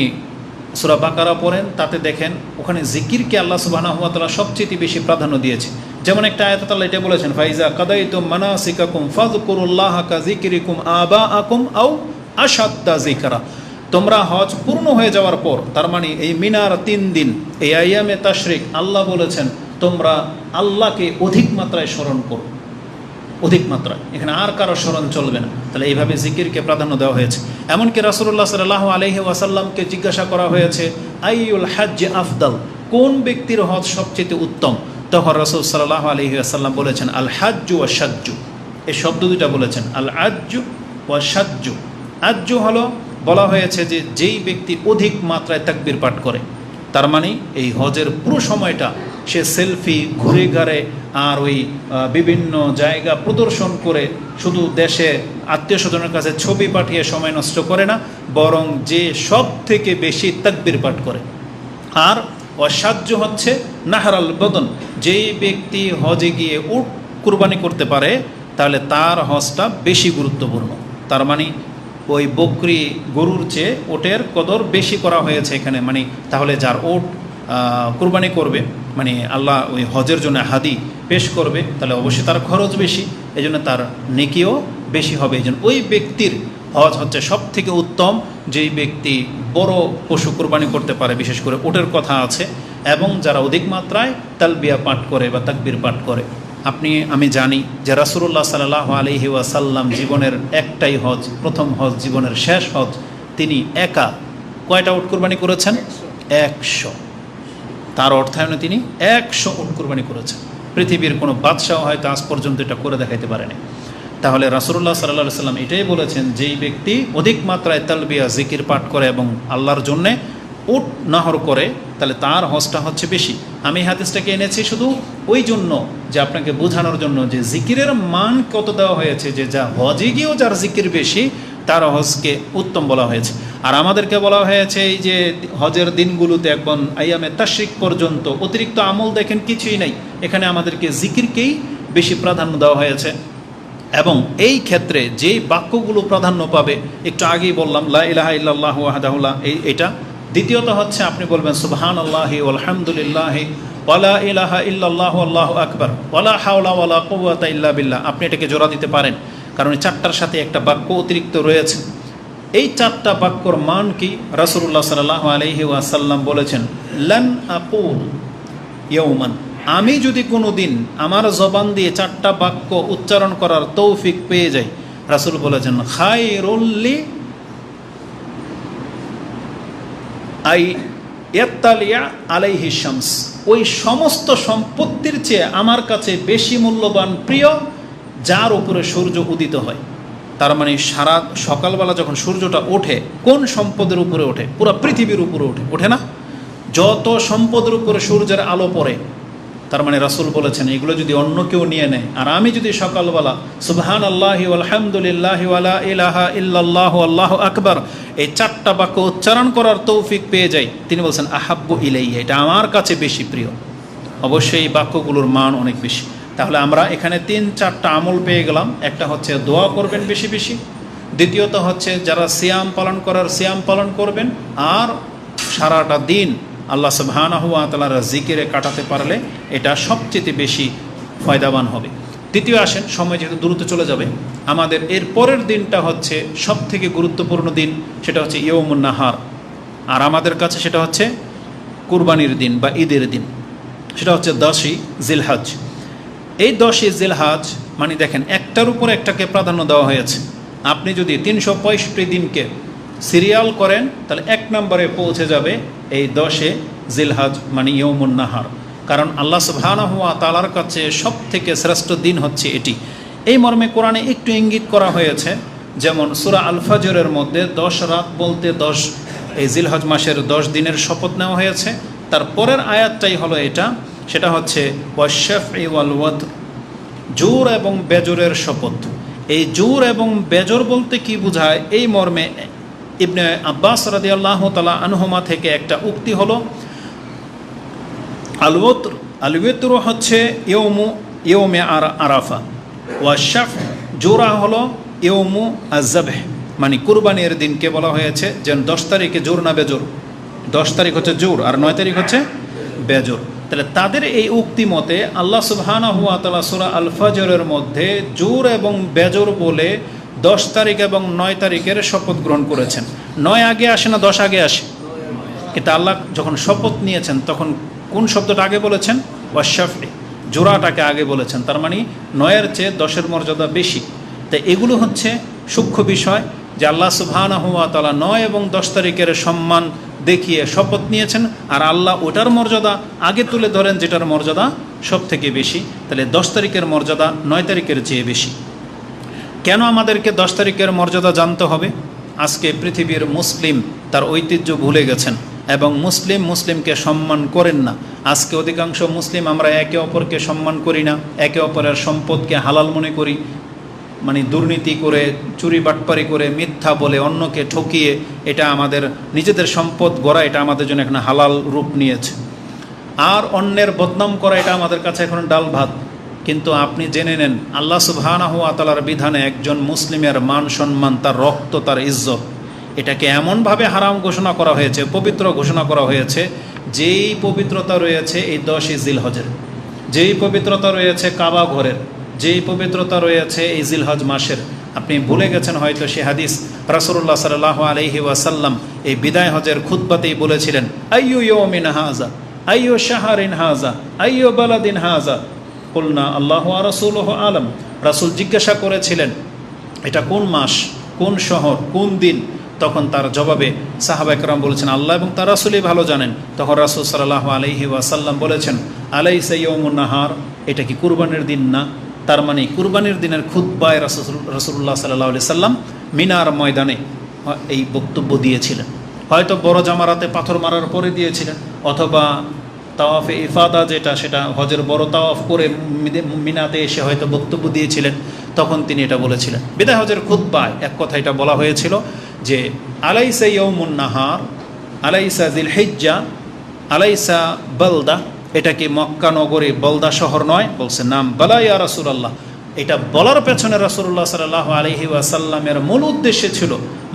সূরা বাকারা পড়েন, তাতে দেখেন ওখানে জিকিরকে আল্লাহ সুবহানাহু ওয়া তাআলা সবচেয়ে বেশি প্রাধান্য দিয়েছে। যেমন একটা আয়াতে আল্লাহ এটা বলেছেন, ফাইজা কাদাইতুম মানাসিকাকুম ফাযকুরুল্লাহা কাযিকরিকুম আবাআকুম আও আশাদ্দা যিকরা, তোমরা হজ পূর্ণ হয়ে যাওয়ার পর, তার মানে এই মিনার 3 দিন, এই আইয়ামে তাশরিক, আল্লাহ বলেছেন তোমরা আল্লাহকে অধিক মাত্রায় স্মরণ করো, অধিক মাত্রায়, এখানে আর কারো স্মরণ চলবে না। তাহলে এইভাবে জিকিরকে প্রাধান্য দেওয়া হয়েছে। এমনকি রাসূলুল্লাহ সাল্লাল্লাহু আলাইহি ওয়াসাল্লামকে জিজ্ঞাসা করা হয়েছে আইয়ুল হজ্জ আফদাল, কোন ব্যক্তির হজ সবচেয়ে উত্তম? তখন রাসূল সাল্লাল্লাহু আলাইহি ওয়াসাল্লাম বলেছেন আল হাজ্জু ওয়া শাজ্জু, এই শব্দ দুইটা বলেছেন, আল আজ্জু ওয়া শাজ্জু। আজ্জু হলো বলা হয়েছে যে যেই ব্যক্তি অধিক মাত্রায় তাকবীর পাঠ করে, তার মানে এই হজের পুরো সময়টা সে সেলফি, ঘুরে ঘাড়ে আর ওই বিভিন্ন জায়গা প্রদর্শন করে শুধু দেশে আত্মীয় স্বজনের কাছে ছবি পাঠিয়ে সময় নষ্ট করে না, বরং যে সব থেকে বেশি তাকবীর পাঠ করে। আর অসাহ্য হচ্ছে নাহরাল বদন, যেই ব্যক্তি হজে গিয়ে উট কুরবানি করতে পারে তাহলে তার হজটা বেশি গুরুত্বপূর্ণ। তার মানে ওই বকরি গরুর চেয়ে ওটের কদর বেশি করা হয়েছে এখানে। মানে তাহলে যার ওট কুরবানি করবে, মানে আল্লাহ ওই হজের জন্য হাদি পেশ করবে, তাহলে অবশ্যই তার খরচ বেশি, এই জন্য তার নেকিও বেশি হবে। এই জন্য ওই ব্যক্তির হজ হচ্ছে সব থেকে উত্তম, যেই ব্যক্তি বড় পশু কুরবানি করতে পারে, বিশেষ করে ওটের কথা আছে, এবং যারা অধিক মাত্রায় তালবিয়া পাঠ করে বা তাকবীর পাঠ করে। আমি জানি যে রাসূলুল্লাহ সাল্লাল্লাহু আলাইহি ওয়াসাল্লাম জীবনের একটাই হজ, প্রথম হজ, জীবনের শেষ হজ, তিনি একা কয়টা উট কুরবানি করেছেন? 100। তার অর্থায়নে তিনি 100 উট কুরবানি করেছেন। পৃথিবীর কোনো বাদশাহ হয়তো আজ পর্যন্ত এটা করে দেখাইতে পারেনি। তাহলে রাসূলুল্লাহ সাল্লাল্লাহু আলাইহি ওয়াসাল্লাম এটাই বলেছেন, যেই ব্যক্তি অধিক মাত্রায় তালবিয়া জিকির পাঠ করে এবং আল্লাহর জন্যে উট নাহর করে, তাহলে তার হজটা হচ্ছে বেশি। আমি হাদিসটাকে এনেছি শুধু ওই জন্য যে আপনাকে বোঝানোর জন্য যে জিকিরের মান কত দেওয়া হয়েছে, যে যা হজে গিয়েও যার জিকির বেশি তার হজকে উত্তম বলা হয়েছে। আর আমাদেরকে বলা হয়েছে এই যে হজের দিনগুলোতে এখন আইয়ামে তাশরিক পর্যন্ত অতিরিক্ত আমল দেখেন কিছুই নাই, এখানে আমাদেরকে জিকিরকেই বেশি প্রাধান্য দেওয়া হয়েছে। এবং এই ক্ষেত্রে যেই বাক্যগুলো প্রাধান্য পাবে, একটু আগেই বললাম লা ইলাহা ইল্লাল্লাহু ওয়াহদাহু লা, এটা। দ্বিতীয়ত হচ্ছে আপনি বলবেন সুবহানাল্লাহি ওয়ালহামদুলিল্লাহি ওয়ালা ইলাহা ইল্লাল্লাহু আল্লাহু আকবার, ওয়ালা হাওলা ওয়ালা কুওয়াতা ইল্লা বিল্লাহ। আপনি এটাকে জোড়া দিতে পারেন, কারণ এই চারটার সাথে একটা বাক্য অতিরিক্ত রয়েছে। এই চারটা বাক্যর মান কি? রাসূলুল্লাহ সাল্লাল্লাহু আলাইহি ওয়াসাল্লাম বলেছেন, লান আকুল ইয়াওমান, আমি যদি কোনো দিন আমার জবান দিয়ে চারটা বাক্য উচ্চারণ করার তৌফিক পেয়ে যাই, রাসূল বলেছেন খায়রুল্লি আই ইয়াত্তালিয়া আলাইহি শামস, ওই সমস্ত সম্পত্তির চেয়ে আমার কাছে বেশি মূল্যবান প্রিয় যার উপরে সূর্য উদিত হয়। তার মানে সারা সকালবেলা যখন সূর্যটা ওঠে, কোন সম্পদের উপরে ওঠে? পুরো পৃথিবীর উপরে ওঠে না? যত সম্পদের উপরে সূর্যের আলো পড়ে, তার মানে রাসূল বলেছেন এগুলো যদি অন্য কেউ নিয়ে নেয়, আর আমি যদি সকালবেলা সুবহানাল্লাহি ওয়ালহামদুলিল্লাহি ওয়ালা ইলাহা ইল্লাল্লাহু আল্লাহু আকবার এই চারটা বাক্য উচ্চারণ করার তৌফিক পেয়ে যাই, তিনি বলছেন আহাব্বু ইলাইয়া, এটা আমার কাছে বেশি প্রিয়। অবশ্যই এই বাক্যগুলোর মান অনেক বেশি। তাহলে আমরা এখানে 3-4টা আমল পেয়ে গেলাম। একটা হচ্ছে দোয়া করবেন বেশি বেশি, দ্বিতীয়ত হচ্ছে যারা সিয়াম পালন করার সিয়াম পালন করবেন, আর সারাটা দিন আল্লাহ সুবহানাহু ওয়া তাআলার জিকিরে কাটাতে পারলে এটা সবচেয়ে বেশি ফায়দাবান হবে। তৃতীয় আসেন, সময় যেহেতু দ্রুত চলে যাবে, আমাদের এর পরের দিনটা হচ্ছে সব থেকে গুরুত্বপূর্ণ দিন, সেটা হচ্ছে ইয়ৌমুন নাহার। আর আমাদের কাছে সেটা হচ্ছে কুরবানির দিন বা ঈদের দিন, সেটা হচ্ছে 10ই জিলহজ। এই 10ই জিলহজ মানে দেখেন, একটার উপর একটাকে প্রাধান্য দেওয়া হয়েছে। আপনি যদি 365 দিনকে সিরিয়াল করেন, তাহলে 1 নম্বরে পৌঁছে যাবে এই 10এ জিলহজ মানে ইয়ৌমুন নাহার। কারণ আল্লাহ সুবহানাহু ওয়া তাআলার কাছে সব থেকে শ্রেষ্ঠ দিন হচ্ছে এটি। এই মর্মে কোরআনে একটু ইঙ্গিত করা হয়েছে, যেমন সূরা আল ফাজরের মধ্যে 10 রাত বলতে 10 এই জিলহজ মাসের 10 দিনের শপথ নেওয়া হয়েছে। তার পরের আয়াতটাই হলো এটা, সেটা হচ্ছে ওয়াশ-শাফঈ ওয়াল ওয়াতর, জোর এবং বেজরের শপথ। এই জোর এবং বেজর বলতে কি বোঝায়, এই মর্মে ইবনে আব্বাস রাদিয়াল্লাহু তাআলা আনহুমা থেকে একটা উক্তি হলো, আল ওয়াতর হচ্ছে ইয়ৌমে আরাফা, ওয়াশ-শাফ জোরা হলো ইয়ৌমু আয-যাবহ মানে কুরবানির দিনকে বলা হয়েছে। যেন 10 তারিখে জোর না বেজর, 10 তারিখ হচ্ছে জোর আর 9 তারিখ হচ্ছে বেজর। তাহলে তাদের এই উক্তি মতে আল্লাহ সুবহানাহু ওয়া তাআলা সূরা আল ফাজরের মধ্যে জোর এবং বেজর বলে 10 তারিখ এবং 9 তারিখের শপথ গ্রহণ করেছেন। 9 আগে আসে না 10 আগে আসে? কিন্তু আল্লাহ যখন শপথ নিয়েছেন তখন কোন শব্দটা আগে বলেছেন? ওয়াশ-শাফঈ, জোড়াটাকে আগে বলেছেন। তার মানে 9-এর চেয়ে 10-এর মর্যাদা বেশি। তাই এগুলো হচ্ছে সূক্ষ্ম বিষয়, যে আল্লাহ সুবহানাহু ওয়া তাআলা 9 এবং 10 তারিখের সম্মান দেখিয়ে শপথ নিয়েছেন, আর আল্লাহ ওটার মর্যাদা আগে তুলে ধরেন যেটার মর্যাদা সব থেকে বেশি। তাহলে 10 তারিখের মর্যাদা 9 তারিখের চেয়ে বেশি। কেন আমাদেরকে 10 তারিখের মর্যাদা জানতে হবে? আজকে পৃথিবীর মুসলিম তার ঐতিহ্য ভুলে গেছেন এবং মুসলিমকে সম্মান করেন না। আজকে অধিকাংশ মুসলিম আমরা একে অপরকে সম্মান করি না, একে অপরের সম্পদকে হালাল মনে করি, মানে দুর্নীতি করে, চুরি বাটপারি করে, মিথ্যা বলে, অন্যকে ঠকিয়ে এটা আমাদের নিজেদের সম্পদ গড়া, এটা আমাদের জন্য এখন হালাল রূপ নিয়েছে। আর অন্যের বদনাম করা, এটা আমাদের কাছে এখন ডাল ভাত। কিন্তু আপনি জেনে নেন, আল্লাহ সুবহানাহু ওয়া তাআলার বিধানে একজন মুসলিমের মান সম্মান, তার রক্ত, তার ইজ্জত, এটাকে এমনভাবে হারাম ঘোষণা করা হয়েছে, পবিত্র ঘোষণা করা হয়েছে, যেই পবিত্রতা রয়েছে এই 10ই জিলহজের, যেই পবিত্রতা রয়েছে কাবা ঘরের, যেই পবিত্রতা রয়েছে এই জিলহজ মাসের। আপনি ভুলে গেছেন হয়তো সে হাদিস, রাসূলুল্লাহ সাল্লাল্লাহু আলাইহি ওয়াসাল্লাম এই বিদায় হজের খুতবাতেই বলেছিলেন, আইয়ু ইয়াউমিন হাযা, আইয়ু শাহরিন হাযা, আইয়ু বালাদিন হাযা, কুলনা আল্লাহু ওয়া রাসূলুহু আলাম। রাসূল জিজ্ঞাসা করেছিলেন এটা কোন মাস, কোন শহর, কোন দিন? তখন তার জবাবে সাহাবা একরাম বলেছেন আল্লাহ এবং তার রাসূলই ভালো জানেন। তখন রাসূল সাল্লাল্লাহু আলাইহি ওয়াসাল্লাম বলেছেন, আলাইসা ইয়াউমুন নাহার, এটা কি কুরবানির দিন না? তার মানে কুরবানির দিনের খুতবায় রাসূলুল্লাহ সাল্লাল্লাহু আলাইহি সাল্লাম মিনার ময়দানে এই বক্তব্য দিয়েছিলেন। হয়তো বড় জামারাতে পাথর মারার পরে দিয়েছিলেন, অথবা তাওয়াফে ইফাদা যেটা, সেটা হজের বড় তাওয়াফ করে মিনাতে এসে হয়তো বক্তব্য দিয়েছিলেন, তখন তিনি এটা বলেছিলেন। বিদায় হজের খুতবায় এক কথা এটা বলা হয়েছিল যে আলাইসা ইয়াউমুন নাহার, আলাইসা জিলহিজ্জা, আলাইসা বালদা, এটা কি মক্কা নগরী বলদা শহর নয়? বলছে নাম, বালা ইয়া রাসূলুল্লাহ। এটা বলার পেছনে রাসূলুল্লাহ সাল্লাল্লাহু আলাইহি ওয়াসাল্লামের মূল উদ্দেশ্য ছিল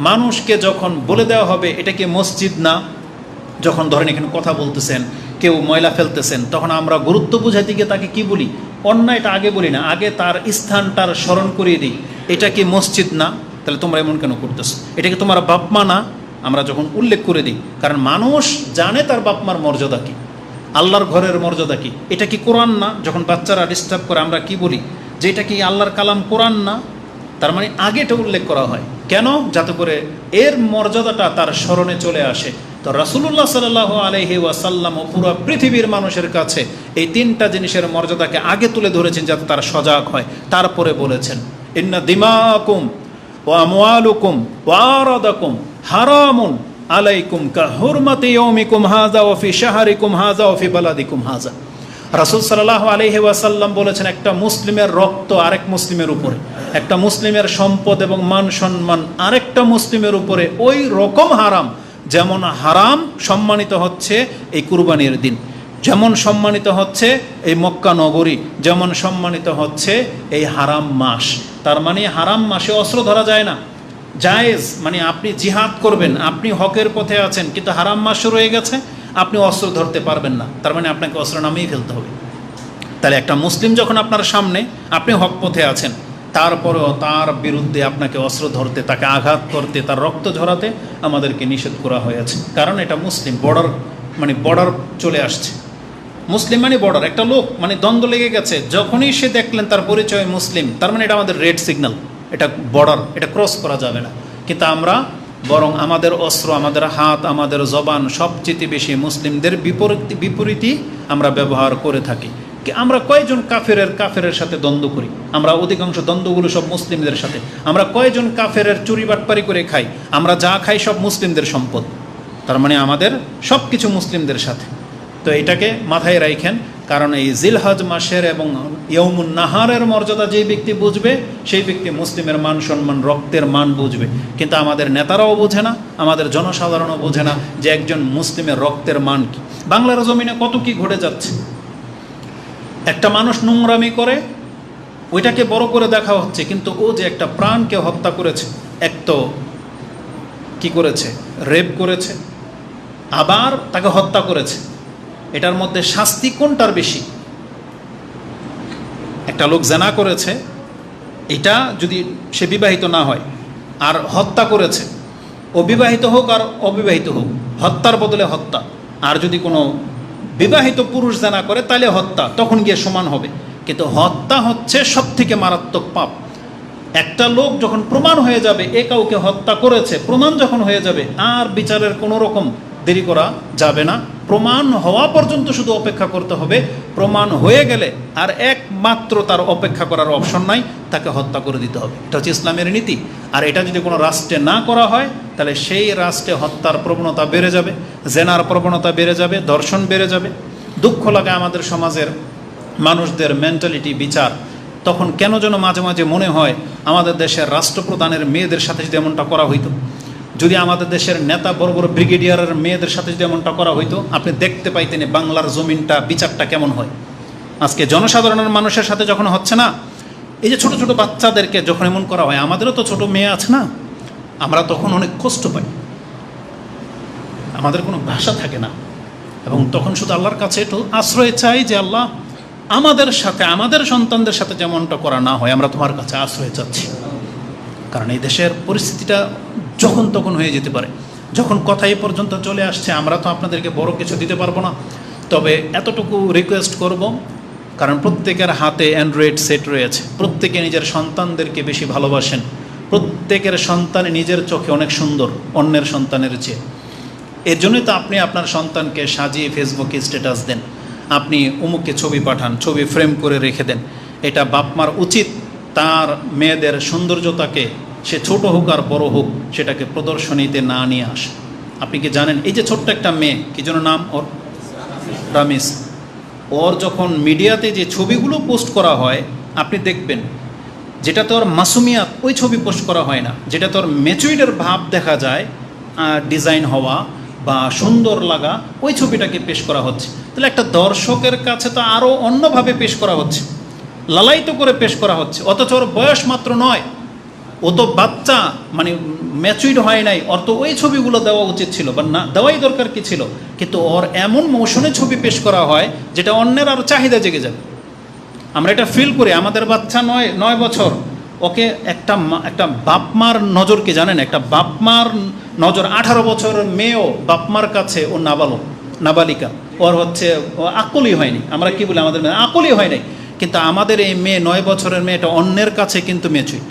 মানুষকে যখন বলে দেওয়া হবে এটা কি মসজিদ না, যখন ধরেন এখানে কথা বলতেছেন, কেউ ময়লা ফেলতেছেন, তখন আমরা গুরুত্ব বুঝাইতে গিয়ে তাকে কি বলি? অন্যায়টা আগে বলি না, আগে তার স্থানটার স্মরণ করিয়ে দিই। এটা কি মসজিদ না? তাহলে তোমরা এমন কেন করতেছো? এটা কি তোমার বাপ মা না? আমরা যখন উল্লেখ করে দিই, কারণ মানুষ জানে তার বাপ মার মর্যাদা কী, আল্লাহর ঘরের মর্যাদা কী। এটা কি কোরআন না? যখন বাচ্চারা ডিস্টার্ব করে আমরা কি বলি? যে এটা কি আল্লাহর কালাম, কোরআন না? তার মানে আগে এটা উল্লেখ করা হয় কেন? যাতে করে এর মর্যাদাটা তার স্মরণে চলে আসে। তো রাসূলুল্লাহ সাল্লাল্লাহু আলাইহি ওয়াসাল্লাম ও পুরো পৃথিবীর মানুষের কাছে এই তিনটা জিনিসের মর্যাদাকে আগে তুলে ধরেছেন যাতে তারা সজাগ হয়। তারপরে বলেছেন, ইন্না দিমাকুম ওয়া আমওয়ালুকুম ওয়া আরাদাকুম হারামুন আলাইকুম কা হুরমাতি ইয়াউমিকুম হাযা ওয়া ফি শাহরিকুম হাযা ওয়া ফি বালাদিকুম হাযা। রাসূল সাল্লাল্লাহু আলাইহি ওয়াসাল্লাম বলেছেন, একটা মুসলিমের রক্ত আরেক মুসলিমের উপরে, একটা মুসলিমের সম্পদ এবং মান সম্মান আরেকটা মুসলিমের উপরে ওই রকম হারাম, যেমন হারাম সম্মানিত হচ্ছে এই কুরবানির দিন, যেমন সম্মানিত হচ্ছে এই মক্কা নগরী, যেমন সম্মানিত হচ্ছে এই হারাম মাস। তার মানে হারাম মাসে অস্ত্র ধরা যায় না, জায়েজ, মানে আপনি জিহাদ করবেন, আপনি হকের পথে আছেন, কিন্তু হারাম মাস রয়ে গেছে, আপনি অস্ত্র ধরতে পারবেন না, তার মানে আপনাকে অস্ত্র নামিয়ে ফেলতে হবে। তাহলে একটা মুসলিম যখন আপনার সামনে, আপনি হক পথে আছেন, তারপরেও তার বিরুদ্ধে আপনাকে অস্ত্র ধরতে, তাকে আঘাত করতে, তার রক্ত ঝরাতে আমাদেরকে নিষেধ করা হয়েছে। কারণ এটা মুসলিম, বর্ডার, মানে বর্ডার চলে আসছে। মুসলিম মানে বর্ডার, একটা লোক মানে দ্বন্দ্ব লেগে গেছে, যখনই সে দেখলেন তার পরিচয় মুসলিম, তার মানে এটা আমাদের রেড সিগন্যাল, এটা বর্ডার, এটা ক্রস করা যাবে না। কিন্তু আমরা বরং আমাদের অস্ত্র, আমাদের হাত, আমাদের জবান সবচেয়ে বেশি মুসলিমদের বিপরীতই আমরা ব্যবহার করে থাকি। আমরা কয়জন কাফেরের সাথে দ্বন্দ্ব করি? আমরা অধিকাংশ দ্বন্দ্বগুলো সব মুসলিমদের সাথে। আমরা কয়জন কাফেরের চুরি বাটপারি করে খাই? আমরা যা খাই সব মুসলিমদের সম্পদ, তার মানে আমাদের সব কিছু মুসলিমদের সাথে। তো এটাকে মাথায় রাখেন, কারণ এই জিলহজ মাসের এবং ইয়ৌমুন নাহারের মর্যাদা যেই ব্যক্তি বুঝবে, সেই ব্যক্তি মুসলিমের মান সম্মান, রক্তের মান বুঝবে। কিন্তু আমাদের নেতারাও বোঝে না, আমাদের জনসাধারণও বোঝে না যে একজন মুসলিমের রক্তের মান কী। বাংলার জমিনে কত কি ঘটে যাচ্ছে। একটা মানুষ নোংরামি করে, ওইটাকে বড় করে দেখা হচ্ছে, কিন্তু ও যে একটা প্রাণকে হত্যা করেছে, এক তো কি করেছে, রেপ করেছে, আবার তাকে হত্যা করেছে, এটার মধ্যে শাস্তি কোনটার বেশি? একটা লোক জেনা করেছে, এটা যদি সে বিবাহিত না হয়, আর হত্যা করেছে, অবিবাহিত হোক আর অবিবাহিত হোক, হত্যার বদলে হত্যা। আর যদি কোনো বিবাহিত পুরুষ জেনা করে তাহলে হত্যা, তখন গিয়ে সমান হবে। কিন্তু হত্যা হচ্ছে সব থেকে মারাত্মক পাপ। একটা লোক যখন প্রমাণ হয়ে যাবে এ কাউকে হত্যা করেছে, প্রমাণ যখন হয়ে যাবে, আর বিচারের কোনো রকম দেরি করা যাবে না। প্রমাণ হওয়া পর্যন্ত শুধু অপেক্ষা করতে হবে। প্রমাণ হয়ে গেলে আর একমাত্র তার অপেক্ষা করার অপশন নাই, তাকে হত্যা করে দিতে হবে। এটা হচ্ছে ইসলামের নীতি। আর এটা যদি কোনো রাষ্ট্রে না করা হয়, তাহলে সেই রাষ্ট্রে হত্যার প্রবণতা বেড়ে যাবে, জেনার প্রবণতা বেড়ে যাবে, ধর্ষণ বেড়ে যাবে। দুঃখ লাগে আমাদের সমাজের মানুষদের মেন্টালিটি, বিচার। তখন কেন যেন মাঝে মাঝে মনে হয় আমাদের দেশের রাষ্ট্রপ্রধানের মেয়েদের সাথে যদি এমনটা করা হইতো, যদি আমাদের দেশের নেতা বড় বড় ব্রিগেডিয়ারের মেয়েদের সাথে যদি এমনটা করা হইতো, আপনি দেখতে পাইতেন বাংলার জমিনটা, বিচারটা কেমন হয়। আজকে জনসাধারণের মানুষের সাথে যখন হচ্ছে না, এই যে ছোট ছোট বাচ্চাদেরকে যখন এমন করা হয়, আমাদেরও তো ছোট মেয়ে আছে না, আমরা তখন অনেক কষ্ট পাই, আমাদের কোনো ভাষা থাকে না, এবং তখন শুধু আল্লাহর কাছে একটু আশ্রয় চাই যে আল্লাহ আমাদের সাথে, আমাদের সন্তানদের সাথে যেমনটা করা না হয়, আমরা তোমার কাছে আশ্রয় চাচ্ছি। কারণ এই দেশের পরিস্থিতিটা যখন তখন হয়ে যেতে পারে। যখন কথা এই পর্যন্ত চলে আসছে, আমরা তো আপনাদেরকে বড় কিছু দিতে পারবো না, তবে এতটুকু রিকোয়েস্ট করব, কারণ প্রত্যেকের হাতে অ্যান্ড্রয়েড সেট রয়েছে, প্রত্যেকে নিজের সন্তানদেরকে বেশি ভালোবাসেন, প্রত্যেকের সন্তান নিজের চোখে অনেক সুন্দর অন্যের সন্তানের চেয়ে। এর জন্যই তো আপনি আপনার সন্তানকে সাজিয়ে ফেসবুকে স্ট্যাটাস দেন, আপনি অমুককে ছবি পাঠান, ছবি ফ্রেম করে রেখে দেন। এটা বাপমার উচিত তার মেয়েদের সৌন্দর্যতাকে, সে ছোট হোক আর বড় হোক, সেটাকে প্রদর্শনীতে না নিয়ে আসে। আপনি কি জানেন, এই যে ছোট্ট একটা মেয়ে, কি যেন নাম ওর, রামিস, ওর যখন মিডিয়াতে যে ছবিগুলো পোস্ট করা হয়, আপনি দেখবেন যেটা তোর মাসুমিয়াত, ওই ছবি পোস্ট করা হয় না। যেটা তোর ম্যাচুরিটির ভাব দেখা যায়, ডিজাইন হওয়া বা সুন্দর লাগা, ওই ছবিটাকে পেশ করা হচ্ছে। তাহলে একটা দর্শকের কাছে তো আরও অন্যভাবে পেশ করা হচ্ছে, লালায়িত করে পেশ করা হচ্ছে, অথচ ওর বয়স মাত্র 9, ও তো বাচ্চা, মানে ম্যাচুইড হয় নাই, ওর তো ওই ছবিগুলো দেওয়া উচিত ছিল, বা না দেওয়াই দরকার কি ছিল, কিন্তু ওর এমন মৌসুমে ছবি পেশ করা হয় যেটা অন্যের আরও চাহিদা জেগে যাবে। আমরা এটা ফিল করি। আমাদের বাচ্চা 9 বছর, ওকে একটা বাপমার নজর কি জানেন? একটা বাপমার নজর, 18 বছরের মেয়েও বাপমার কাছে ও নাবালিকা, ওর হচ্ছে ও আকলই হয়নি। আমরা কি বলি, আমাদের মেয়ে আকলই হয় নাই, কিন্তু আমাদের এই মেয়ে 9 বছরের মেয়েটা অন্যের কাছে কিন্তু ম্যাচুইড।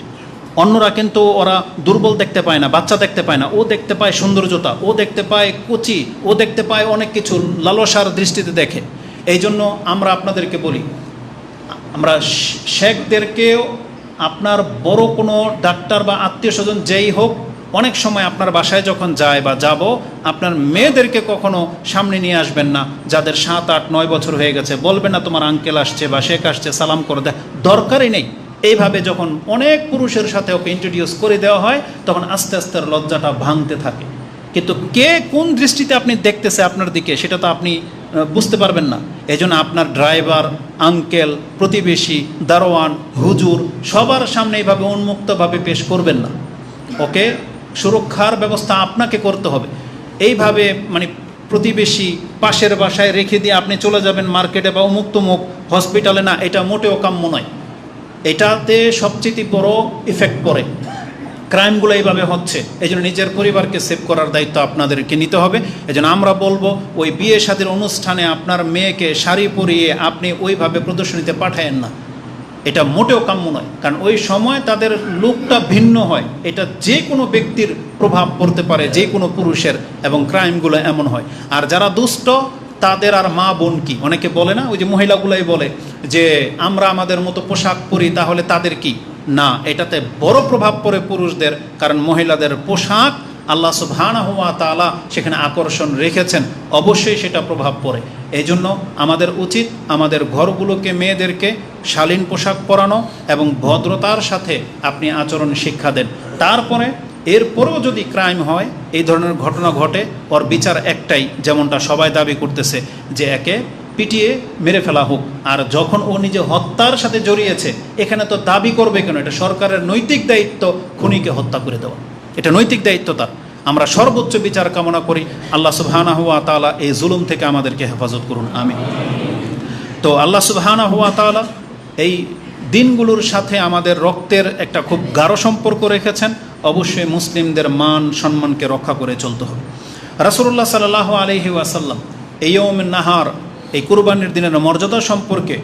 অন্যরা কিন্তু ওরা দুর্বল দেখতে পায় না, বাচ্চা দেখতে পায় না, ও দেখতে পায় সৌন্দর্যতা, ও দেখতে পায় কুচি, ও দেখতে পায় অনেক কিছু, লালসার দৃষ্টিতে দেখে। এই জন্য আমরা আপনাদেরকে বলি, আমরা শেখদেরকেও, আপনার বড় কোনো ডাক্তার বা আত্মীয় স্বজন যেই হোক, অনেক সময় আপনার বাসায় যখন যায় বা যাব, আপনার মেয়েদেরকে কখনো সামনে নিয়ে আসবেন না যাদের 7, 8, 9 বছর হয়ে গেছে। বলবেন না তোমার আঙ্কেল আসছে বা শেখ আসছে, সালাম করে দেয়, দরকারই নেই। এইভাবে যখন অনেক পুরুষের সাথে ওকে ইন্ট্রোডিউস করে দেওয়া হয়, তখন আস্তে আস্তে লজ্জাটা ভাঙতে থাকে। কিন্তু কে কোন দৃষ্টিতে আপনি দেখতেছে আপনার দিকে, সেটা তো আপনি বুঝতে পারবেন না। এই জন্য আপনার ড্রাইভার, আঙ্কেল, প্রতিবেশী, দারোয়ান, হুজুর, সবার সামনে এইভাবে উন্মুক্তভাবে পেশ করবেন না। ওকে সুরক্ষার ব্যবস্থা আপনাকে করতে হবে। এইভাবে মানে প্রতিবেশী, পাশের বাসায় রেখে দিয়ে আপনি চলে যাবেন মার্কেটে বা অমুক তমুক হসপিটালে, না, এটা মোটেও কাম্য নয়। এটাতে সবচেয়ে বড় ইফেক্ট পড়ে। ক্রাইমগুলো এইভাবে হচ্ছে। এই জন্য নিজের পরিবারকে সেভ করার দায়িত্ব আপনাদেরকে নিতে হবে। এই জন্য আমরা বলবো, ওই বিয়ে শাদীর অনুষ্ঠানে আপনার মেয়েকে শাড়ি পরিয়ে আপনি ওইভাবে প্রদর্শনীতে পাঠায়েন না। এটা মোটেও কাম্য নয়, কারণ ওই সময় তাদের লুকটা ভিন্ন হয়। এটা যে কোনো ব্যক্তির প্রভাব পড়তে পারে, যে কোনো পুরুষের, এবং ক্রাইমগুলো এমন হয়। আর যারা দুষ্ট, তাদের আর মা বোন কি? অনেকে বলে না, ওই যে মহিলাগুলাই বলে যে আমরা আমাদের মতো পোশাক পরি, তাহলে তাদের কি? না, এটাতে বড় প্রভাব পড়ে পুরুষদের, কারণ মহিলাদের পোশাক আল্লাহ সুবহানাহু ওয়া তাআলা সেখানে আকর্ষণ রেখেছেন, অবশ্যই সেটা প্রভাব পড়ে। এই জন্য আমাদের উচিত আমাদের ঘরগুলোকে, মেয়েদেরকে শালীন পোশাক পরানো এবং ভদ্রতার সাথে আপনি আচরণ শিক্ষা দেন। তারপরে এরপরেও যদি ক্রাইম হয়, এই ধরনের ঘটনা ঘটে, ওর বিচার একটাই, যেমনটা সবাই দাবি করতেছে, যে একে পিটিয়ে মেরে ফেলা হোক। আর যখন ও নিজে হত্যার সাথে জড়িয়েছে, এখানে তো দাবি করবে কেন? এটা সরকারের নৈতিক দায়িত্ব খুনিকে হত্যা করে দেওয়া, এটা নৈতিক দায়িত্ব তার। আমরা সর্বোচ্চ বিচার কামনা করি। আল্লাহ সুবহানাহু ওয়া তাআলা এই জুলুম থেকে আমাদেরকে হেফাজত করুন, আমিন। তো আল্লাহ সুবহানাহু ওয়া তাআলা এই দিনগুলোর সাথে আমাদের রক্তের একটা খুব গাঢ় সম্পর্ক রেখেছেন। অবশ্যই মুসলিমদের মান সম্মানকে রক্ষা করে চলতে হবে। রাসূলুল্লাহ সাল্লাল্লাহু আলাইহি ওয়াসাল্লাম এই ইয়াউমুন নাহার, এই কুরবানির দিনের মর্যাদা সম্পর্কে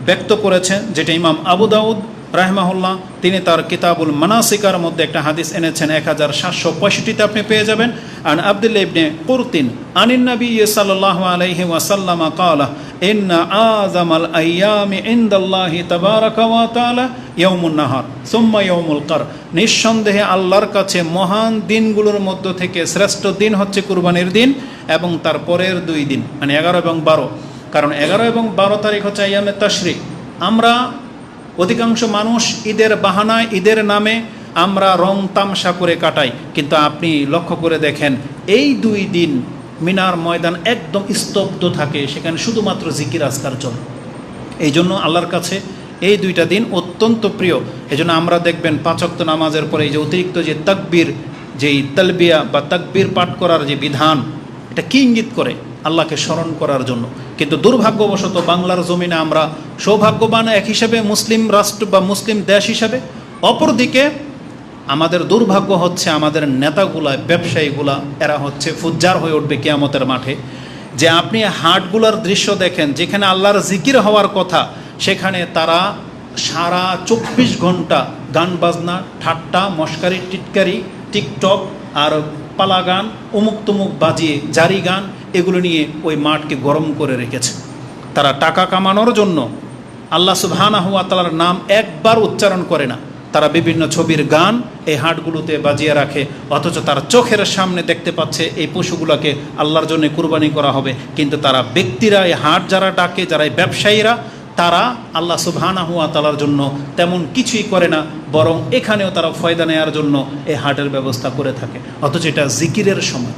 ব্যক্ত করেছেন, যেটা ইমাম আবু দাউদ রাহমাহুল্লাহ তিনি তার কিতাবুল মানাসিকার মধ্যে একটা হাদিস এনেছেন, 1765-তে আপনি পেয়ে যাবেন। আন আব্দুল্লাহ ইবনে কুরতিন আনিন নবী সাল্লাল্লাহু আলাইহি ওয়াসাল্লাম ক্বালা ইন্না আযামাল আইয়ামি ইনদাল্লাহি তাবারাকা ওয়া তাআলা ইয়াউমুন নাহার সুম্মা ইয়াউমুল কর। নিঃসন্দেহে আল্লাহর কাছে মহান দিনগুলোর মধ্য থেকে শ্রেষ্ঠ দিন হচ্ছে কুরবানির দিন, এবং তার পরের 2 দিন, মানে 11 এবং 12। কারণ 11 এবং 12 তারিখ হচ্ছে আইয়ামে তাশরিক। আমরা অধিকাংশ মানুষ ঈদের বাহানায়, ঈদের নামে আমরা রং তামসা করে কাটাই, কিন্তু আপনি লক্ষ্য করে দেখেন এই 2 দিন মিনার ময়দান একদম স্তব্ধ থাকে, সেখানে শুধুমাত্র জিকির আজকার চলে। এই জন্য আল্লাহর কাছে এই 2টা দিন অত্যন্ত প্রিয়। এই জন্য আমরা দেখবেন 5 ওয়াক্ত নামাজের পরে এই যে অতিরিক্ত যে তাকবীর, যেই তালবিয়া বা তাকবীর পাঠ করার যে বিধান, এটা কি ইঙ্গিত করে? আল্লাহকে স্মরণ করার জন্য। কিন্তু দুর্ভাগ্যবশত বাংলার জমিনে আমরা সৌভাগ্যবান এক হিসেবে, মুসলিম রাষ্ট্র বা মুসলিম দেশ হিসেবে, অপরদিকে আমাদের দুর্ভাগ্য হচ্ছে আমাদের নেতাগুলা, ব্যবসায়ীগুলা, এরা হচ্ছে ফুজ্জার হয়ে উঠবে কিয়ামতের মাঠে। যে আপনি হাটগুলার দৃশ্য দেখেন, যেখানে আল্লাহর জিকির হওয়ার কথা, সেখানে তারা সারা 24 ঘন্টা গান বাজনা, ঠাট্টা, মশকারি, টিটকারি, টিকটক আর পালা গান, অমুক তমুক বাজিয়ে, জারি গান, এগুলো নিয়ে ওই মাঠকে গরম করে রেখেছে। তারা টাকা কামানোর জন্য আল্লাহ সুবহানাহু ওয়া তাআলার নাম একবার উচ্চারণ করে না। তারা বিভিন্ন ছবির গান এই হাটগুলোতে বাজিয়ে রাখে, অথচ তার চোখের সামনে দেখতে পাচ্ছে এই পশুগুলোকে আল্লাহর জন্য কুরবানি করা হবে। কিন্তু তারা ব্যক্তিরা, এই হাট যারা ডাকে, যারা এই ব্যবসায়ীরা, তারা আল্লাহ সুবহানাহু ওয়া তাআলার জন্য তেমন কিছুই করে না, বরং এখানেও তারা ফয়দা নেওয়ার জন্য এই হাটের ব্যবস্থা করে থাকে। অথচ এটা জিকিরের সময়,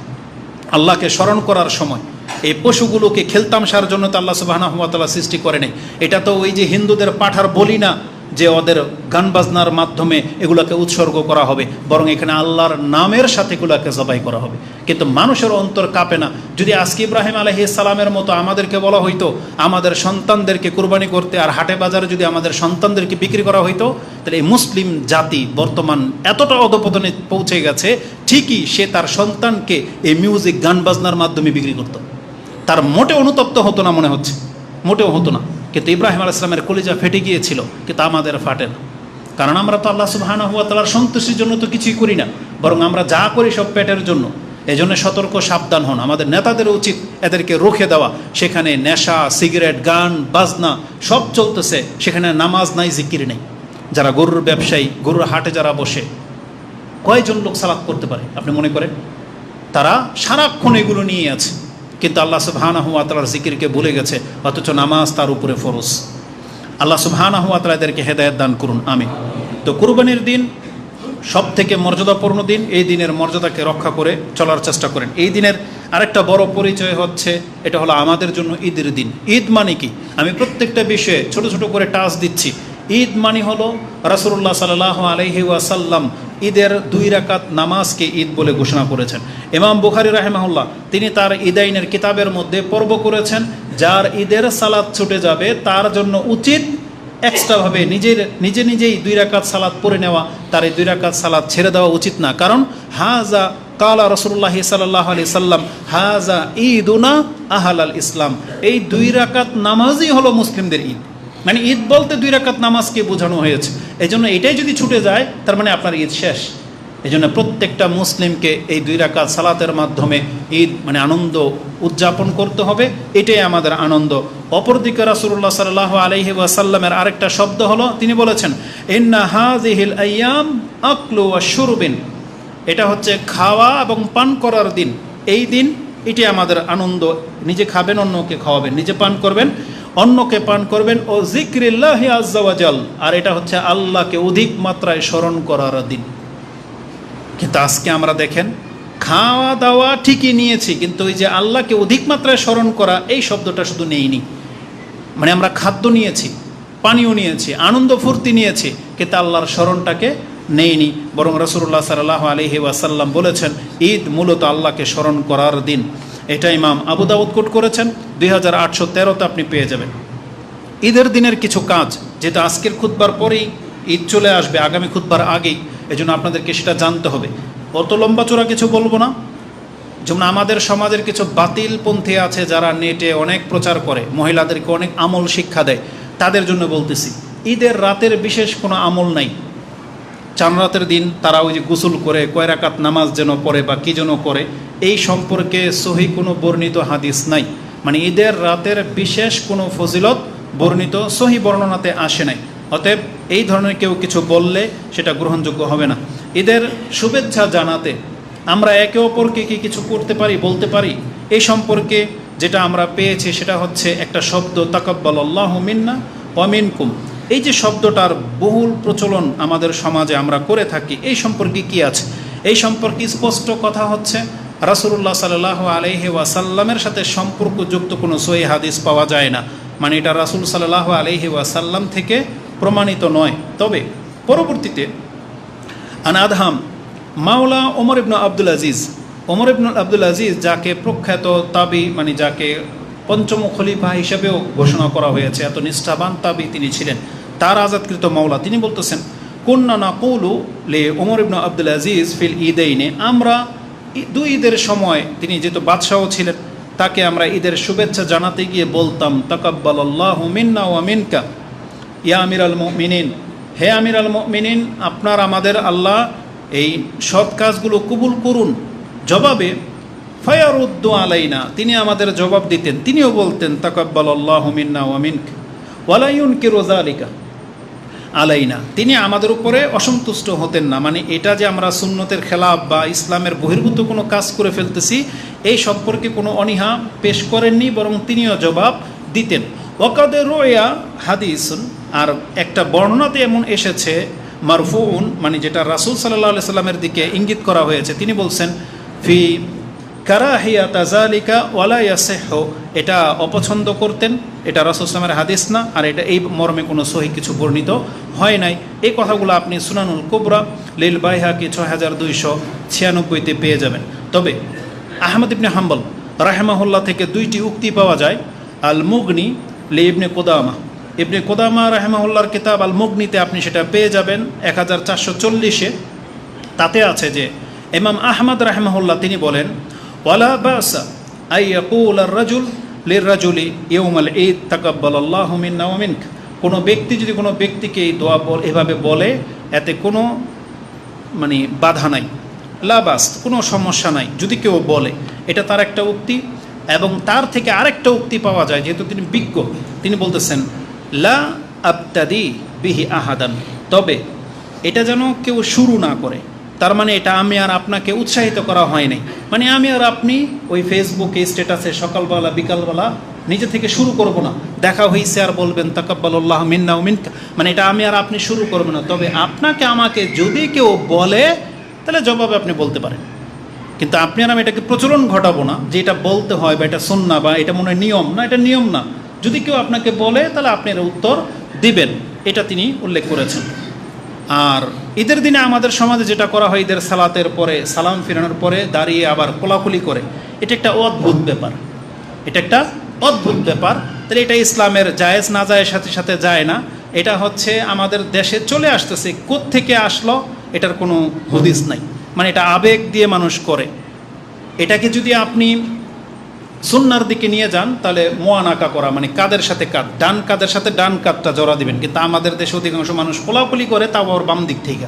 আল্লাহকে স্মরণ করার সময়। এই পশুগুলোকে খেলতামশার জন্য তো আল্লাহ সুবহানাহু ওয়া তাআলা সৃষ্টি করে নেই। এটা তো ওই যে হিন্দুদের পাঠার বলি না, যে ওদের গান বাজনার মাধ্যমে এগুলোকে উৎসর্গ করা হবে, বরং এখানে আল্লাহর নামের সাথে এগুলোকে জবাই করা হবে। কিন্তু মানুষের অন্তর কাঁপে না। যদি আজকে ইব্রাহিম আলাইহিস সালামের মতো আমাদেরকে বলা হইতো আমাদের সন্তানদেরকে কুরবানি করতে, আর হাটে বাজারে যদি আমাদের সন্তানদেরকে বিক্রি করা হইতো, তাহলে এই মুসলিম জাতি বর্তমান এতটা অধপতনে পৌঁছে গেছে, ঠিকই সে তার সন্তানকে এই মিউজিক গান বাজনার মাধ্যমে বিক্রি করত। তার মোটে অনুতপ্ত হতো না, মনে হচ্ছে মোটেও হতো না। কিন্তু ইব্রাহিম আলাইহিস সালামের কলিজা ফেটে গিয়েছিল, কিন্তু আমাদের ফাটে না। কারণ আমরা তো আল্লাহ সুবহানাহু ওয়া তাআলার সন্তুষ্টির জন্য তো কিছুই করি না, বরং আমরা যা করি সব পেটের জন্য। এই জন্য সতর্ক সাবধান হন। আমাদের নেতাদের উচিত এদেরকে রুখে দেওয়া। সেখানে নেশা, সিগারেট, গান বাজনা সব চলতেছে, সেখানে নামাজ নাই, জিকির নেই। যারা গরুর ব্যবসায়ী, গরুর হাটে যারা বসে, কয়জন লোক সালাত করতে পারে আপনি মনে করেন? তারা সারাক্ষণ এগুলো নিয়ে আছে, কিন্তু আল্লাহ সুবহানাহু ওয়া তাআলার জিকিরকে ভুলে গেছে, অথচ নামাজ তার উপরে ফরজ। আল্লাহ সুবহানাহু ওয়া তাআলা এদেরকে হেদায়েত দান করুন, আমিন। তো কুরবানির দিন সব থেকে মর্যাদাপূর্ণ দিন। এই দিনের মর্যাদাকে রক্ষা করে চলার চেষ্টা করেন। এই দিনের আরেকটা বড় পরিচয় হচ্ছে, এটা হলো আমাদের জন্য ঈদের দিন। ঈদ মানে কি? আমি প্রত্যেকটা বিষয়ে ছোট ছোট করে টাচ দিচ্ছি। ঈদ মানে হলো রাসূলুল্লাহ সাল্লাল্লাহু আলাইহি ওয়াসাল্লাম ঈদের 2 রাকাত নামাজকে ঈদ বলে ঘোষণা করেছেন। ইমাম বুখারী রাহিমাহুল্লাহ তিনি তার ঈদাইনের কিতাবের মধ্যে পর্ব করেছেন, যার ঈদের সালাত ছুটে যাবে তার জন্য উচিত এক্সট্রাভাবে নিজেই 2 রাকাত সালাত পড়ে নেওয়া, তার এই 2 রাকাত সালাত ছেড়ে দেওয়া উচিত না। কারণ হাজা কালা রাসূলুল্লাহ সাল্লাল্লাহু আলাইহি সাল্লাম হাজা ঈদুনা আহলাল ইসলাম। এই 2 রাকাত নামাজই হলো মুসলিমদের ঈদ। মানে ঈদ বলতে 2 রাকাত নামাজকে বোঝানো হয়েছে। এই জন্য এটাই যদি ছুটে যায়, তার মানে আপনার ঈদ শেষ। এই জন্য প্রত্যেকটা মুসলিমকে এই 2 রাকাত সালাতের মাধ্যমে ঈদ মানে আনন্দ উদযাপন করতে হবে, এটাই আমাদের আনন্দ। অপরদিকে রাসূলুল্লাহ সাল্লাল্লাহু আলাইহি ওয়াসাল্লামের আরেকটা শব্দ হলো, তিনি বলেছেন ইন্না হাযিহিল আইয়াম আকলু ওয়া শুরবিন। এটা হচ্ছে খাওয়া এবং পান করার দিন। এই দিন এটাই আমাদের আনন্দ। নিজে খাবেন, অন্যকে খাওয়াবেন, নিজে পান করবেন, অন্যকে পান করবেন। ও যিকরিল্লাহি আযজা ওয়া জাল, আর এটা হচ্ছে আল্লাহকে অধিক মাত্রায় স্মরণ করার দিন। কিন্তু আজকে আমরা দেখেন খাওয়া দাওয়া ঠিকই নিয়েছি, কিন্তু ওই যে আল্লাহকে অধিক মাত্রায় স্মরণ করা এই শব্দটা শুধু নেইনি। মানে আমরা খাদ্য নিয়েছি, পানীয় নিয়েছি, আনন্দ ফুর্তি নিয়েছি, কিন্তু আল্লাহর স্মরণটাকে নেইনি। বরং রাসূলুল্লাহ সাল্লাল্লাহু আলাইহি ওয়াসাল্লাম বলেছেন ঈদ মূলত আল্লাহকে স্মরণ করার দিন। এটা ইমাম আবু দাউদ কোট করেছেন, 2813তে আপনি পেয়ে যাবেন। ঈদের দিনের কিছু কাজ, যেটা আজকের খুতবার পরেই ঈদ চলে আসবে, আগামী খুতবার আগেই, এজন্য আপনাদেরকে সেটা জানতে হবে। অত লম্বা চোরা কিছু বলবো না। যেমন আমাদের সমাজের কিছু বাতিলপন্থী আছে যারা নেটে অনেক প্রচার করে, মহিলাদেরকে অনেক আমল শিক্ষা দেয়, তাদের জন্য বলতেছি ঈদের রাতের বিশেষ কোনো আমল নাই। 4 রাতের দিন তারা ওই যে গোসল করে কয় রাকাত নামাজ যেন পড়ে বা কী যেন করে, এই সম্পর্কে সহি কোনো বর্ণিত হাদিস নাই। মানে ঈদের রাতের বিশেষ কোনো ফজিলত বর্ণিত সহি বর্ণনাতে আসে নাই। অতএব এই ধরনের কেউ কিছু বললে সেটা গ্রহণযোগ্য হবে না। ঈদের শুভেচ্ছা জানাতে আমরা একে অপরকে কি কিছু করতে পারি, বলতে পারি? এই সম্পর্কে যেটা আমরা পেয়েছি সেটা হচ্ছে একটা শব্দ, তাকাব্বালাল্লাহু মিন্না ওয়া মিনকুম। এই যে শব্দটার বহুল প্রচলন আমাদের সমাজে আমরা করে থাকি, এই সম্পর্কে কি আছে? এই সম্পর্কে স্পষ্ট কথা হচ্ছে রাসূলুল্লাহ সাল্লাল্লাহু আলাইহি ওয়াসাল্লামের সাথে সম্পর্কযুক্ত কোনো সহিহ হাদিস পাওয়া যায় না। মানে এটা রাসূল সাল্লাল্লাহু আলাইহি ওয়াসাল্লাম থেকে প্রমাণিত নয়। তবে পরবর্তীতে আনাদহাম মাওলা ওমর ইবনে আব্দুল আজিজ, ওমর ইবনে আব্দুল আজিজ যাকে প্রখ্যাত তাবি, মানে যাকে পঞ্চম খলিফা হিসেবেও ঘোষণা করা হয়েছে, এত নিষ্ঠাবান তাবি তিনি ছিলেন, তার আজাদকৃত মাওলা, তিনি বলতেছেন কুন্না নাকুলু লে ওমর ইবনে আব্দুল আজিজ ফিল ঈদাইনে, আমরা 2 ঈদের সময়, তিনি যেহেতু বাদশাহ ছিলেন, তাকে আমরা ঈদের শুভেচ্ছা জানাতে গিয়ে বলতাম তাকাব্বালাল্লাহু মিন্না ওয়া মিনকা ইয়া আমিরাল মুমিনিন, হে আমিরাল মুমিনিন, আপনার আমাদের আল্লাহ এই সৎ কাজগুলো কবুল করুন। জবাবে ফায়ারুদ্দু আলাইনা, তিনি আমাদের জবাব দিতেন, তিনিও বলতেন তাকাব্বালাল্লাহু মিন্না ওয়া মিনকা ওয়ালা ইউনকিরু যালিকা আলাইনা, তিনি আমাদের উপরে অসন্তুষ্ট হতেন না। মানে এটা যে আমরা সুন্নতের খেলাফ বা ইসলামের বহির্ভূত কোনো কাজ করে ফেলতেছি, এই সম্পর্কে কোনো অনীহা পেশ করেননি, বরং তিনিও জবাব দিতেন। ওয়াকাদে রোয়া হাদিসুন, আর একটা বর্ণনাতে এমন এসেছে মারফুউন, মানে যেটা রাসূল সাল্লাল্লাহু আলাইহি সাল্লামের দিকে ইঙ্গিত করা হয়েছে, তিনি বলছেন ফি কারাহিয়াতা যালিকা ওয়ালা ইয়াসিহু, এটা অপছন্দ করতেন, এটা রাসূল সাল্লাল্লাহু আলাইহি ওয়াসাল্লামের হাদিস না, আর এটা এই মর্মে কোনো সহিহ কিছু বর্ণিত হয় নাই। এই কথাগুলো আপনি সুনানুল কুবরা লিল বাইহাকি 6296-তে পেয়ে যাবেন। তবে আহমদ ইবনে হাম্বল রাহিমাহুল্লাহ থেকে দুইটি উক্তি পাওয়া যায়। আল মুগনি লি ইবনে কুদামা, ইবনে কুদামা রাহিমাহুল্লাহর কিতাব আল মুগনিতে আপনি সেটা পেয়ে যাবেন 1440-এ। তাতে আছে যে ইমাম আহমদ রাহিমাহুল্লাহ তিনি বলেন, ওয়ালা বাসা আই ইয়াকুল আর রাজুল লিররাজুলি ইয়াউমাল ঈদ তাকাব্বালাল্লাহু মিন্না ওয়া মিনক, কোনো ব্যক্তি যদি কোনো ব্যক্তিকে এই দোয়া এভাবে বলে, এতে কোনো বাধা নাই, লাবাস, কোনো সমস্যা নাই যদি কেউ বলে, এটা তার একটা উক্তি। এবং তার থেকে আরেকটা উক্তি পাওয়া যায়, যেহেতু তিনি বিজ্ঞ, তিনি বলতেছেন লা আবতাদি বিহি আহাদান, তবে এটা যেন কেউ শুরু না করে। তার মানে এটা আমি আর আপনাকে উৎসাহিত করা হয় নাই, আমি আর আপনি ওই ফেসবুকে স্ট্যাটাসে সকালবেলা বিকালবেলা নিজে থেকে শুরু করব না, দেখা হয়েছে আর বলবেন তাকাব্বালাল্লাহু মিন্না ওয়া মিনকা, এটা আমি আর আপনি শুরু করব না। তবে আপনাকে আমাকে যদি কেউ বলে তাহলে জবাবে আপনি বলতে পারেন, কিন্তু আপনি আর আমি এটাকে প্রচলন ঘটাবো না যে এটা বলতে হয় বা এটা সুন্নাহ বা এটা মনে হয় নিয়ম না, এটা নিয়ম না। যদি কেউ আপনাকে বলে তাহলে আপনি এর উত্তর দিবেন, এটা তিনি উল্লেখ করেছেন। আর ঈদের দিনে আমাদের সমাজে যেটা করা হয়, ঈদের সালাতের পরে সালাম ফিরানোর পরে দাঁড়িয়ে আবার কোলাকুলি করে, এটা একটা অদ্ভুত ব্যাপার, এটা একটা অদ্ভুত ব্যাপার। তাহলে এটা ইসলামের জায়েজ না জায়েজ সাথে সাথে যায় না, এটা হচ্ছে আমাদের দেশে চলে আসতেছে, কোত্থেকে আসলো এটার কোনো হদিস নাই, এটা আবেগ দিয়ে মানুষ করে। এটাকে যদি আপনি সুন্নার দিকে নিয়ে যান তাহলে মোয়ানাকা করা, কাদের সাথে কাঁধ, ডান কাদের সাথে ডান কাঁধটা জড়া দিবেন। কিন্তু আমাদের দেশে অধিকাংশ মানুষ কোলাকুলি করে, তাও আবার বাম দিক থেকে,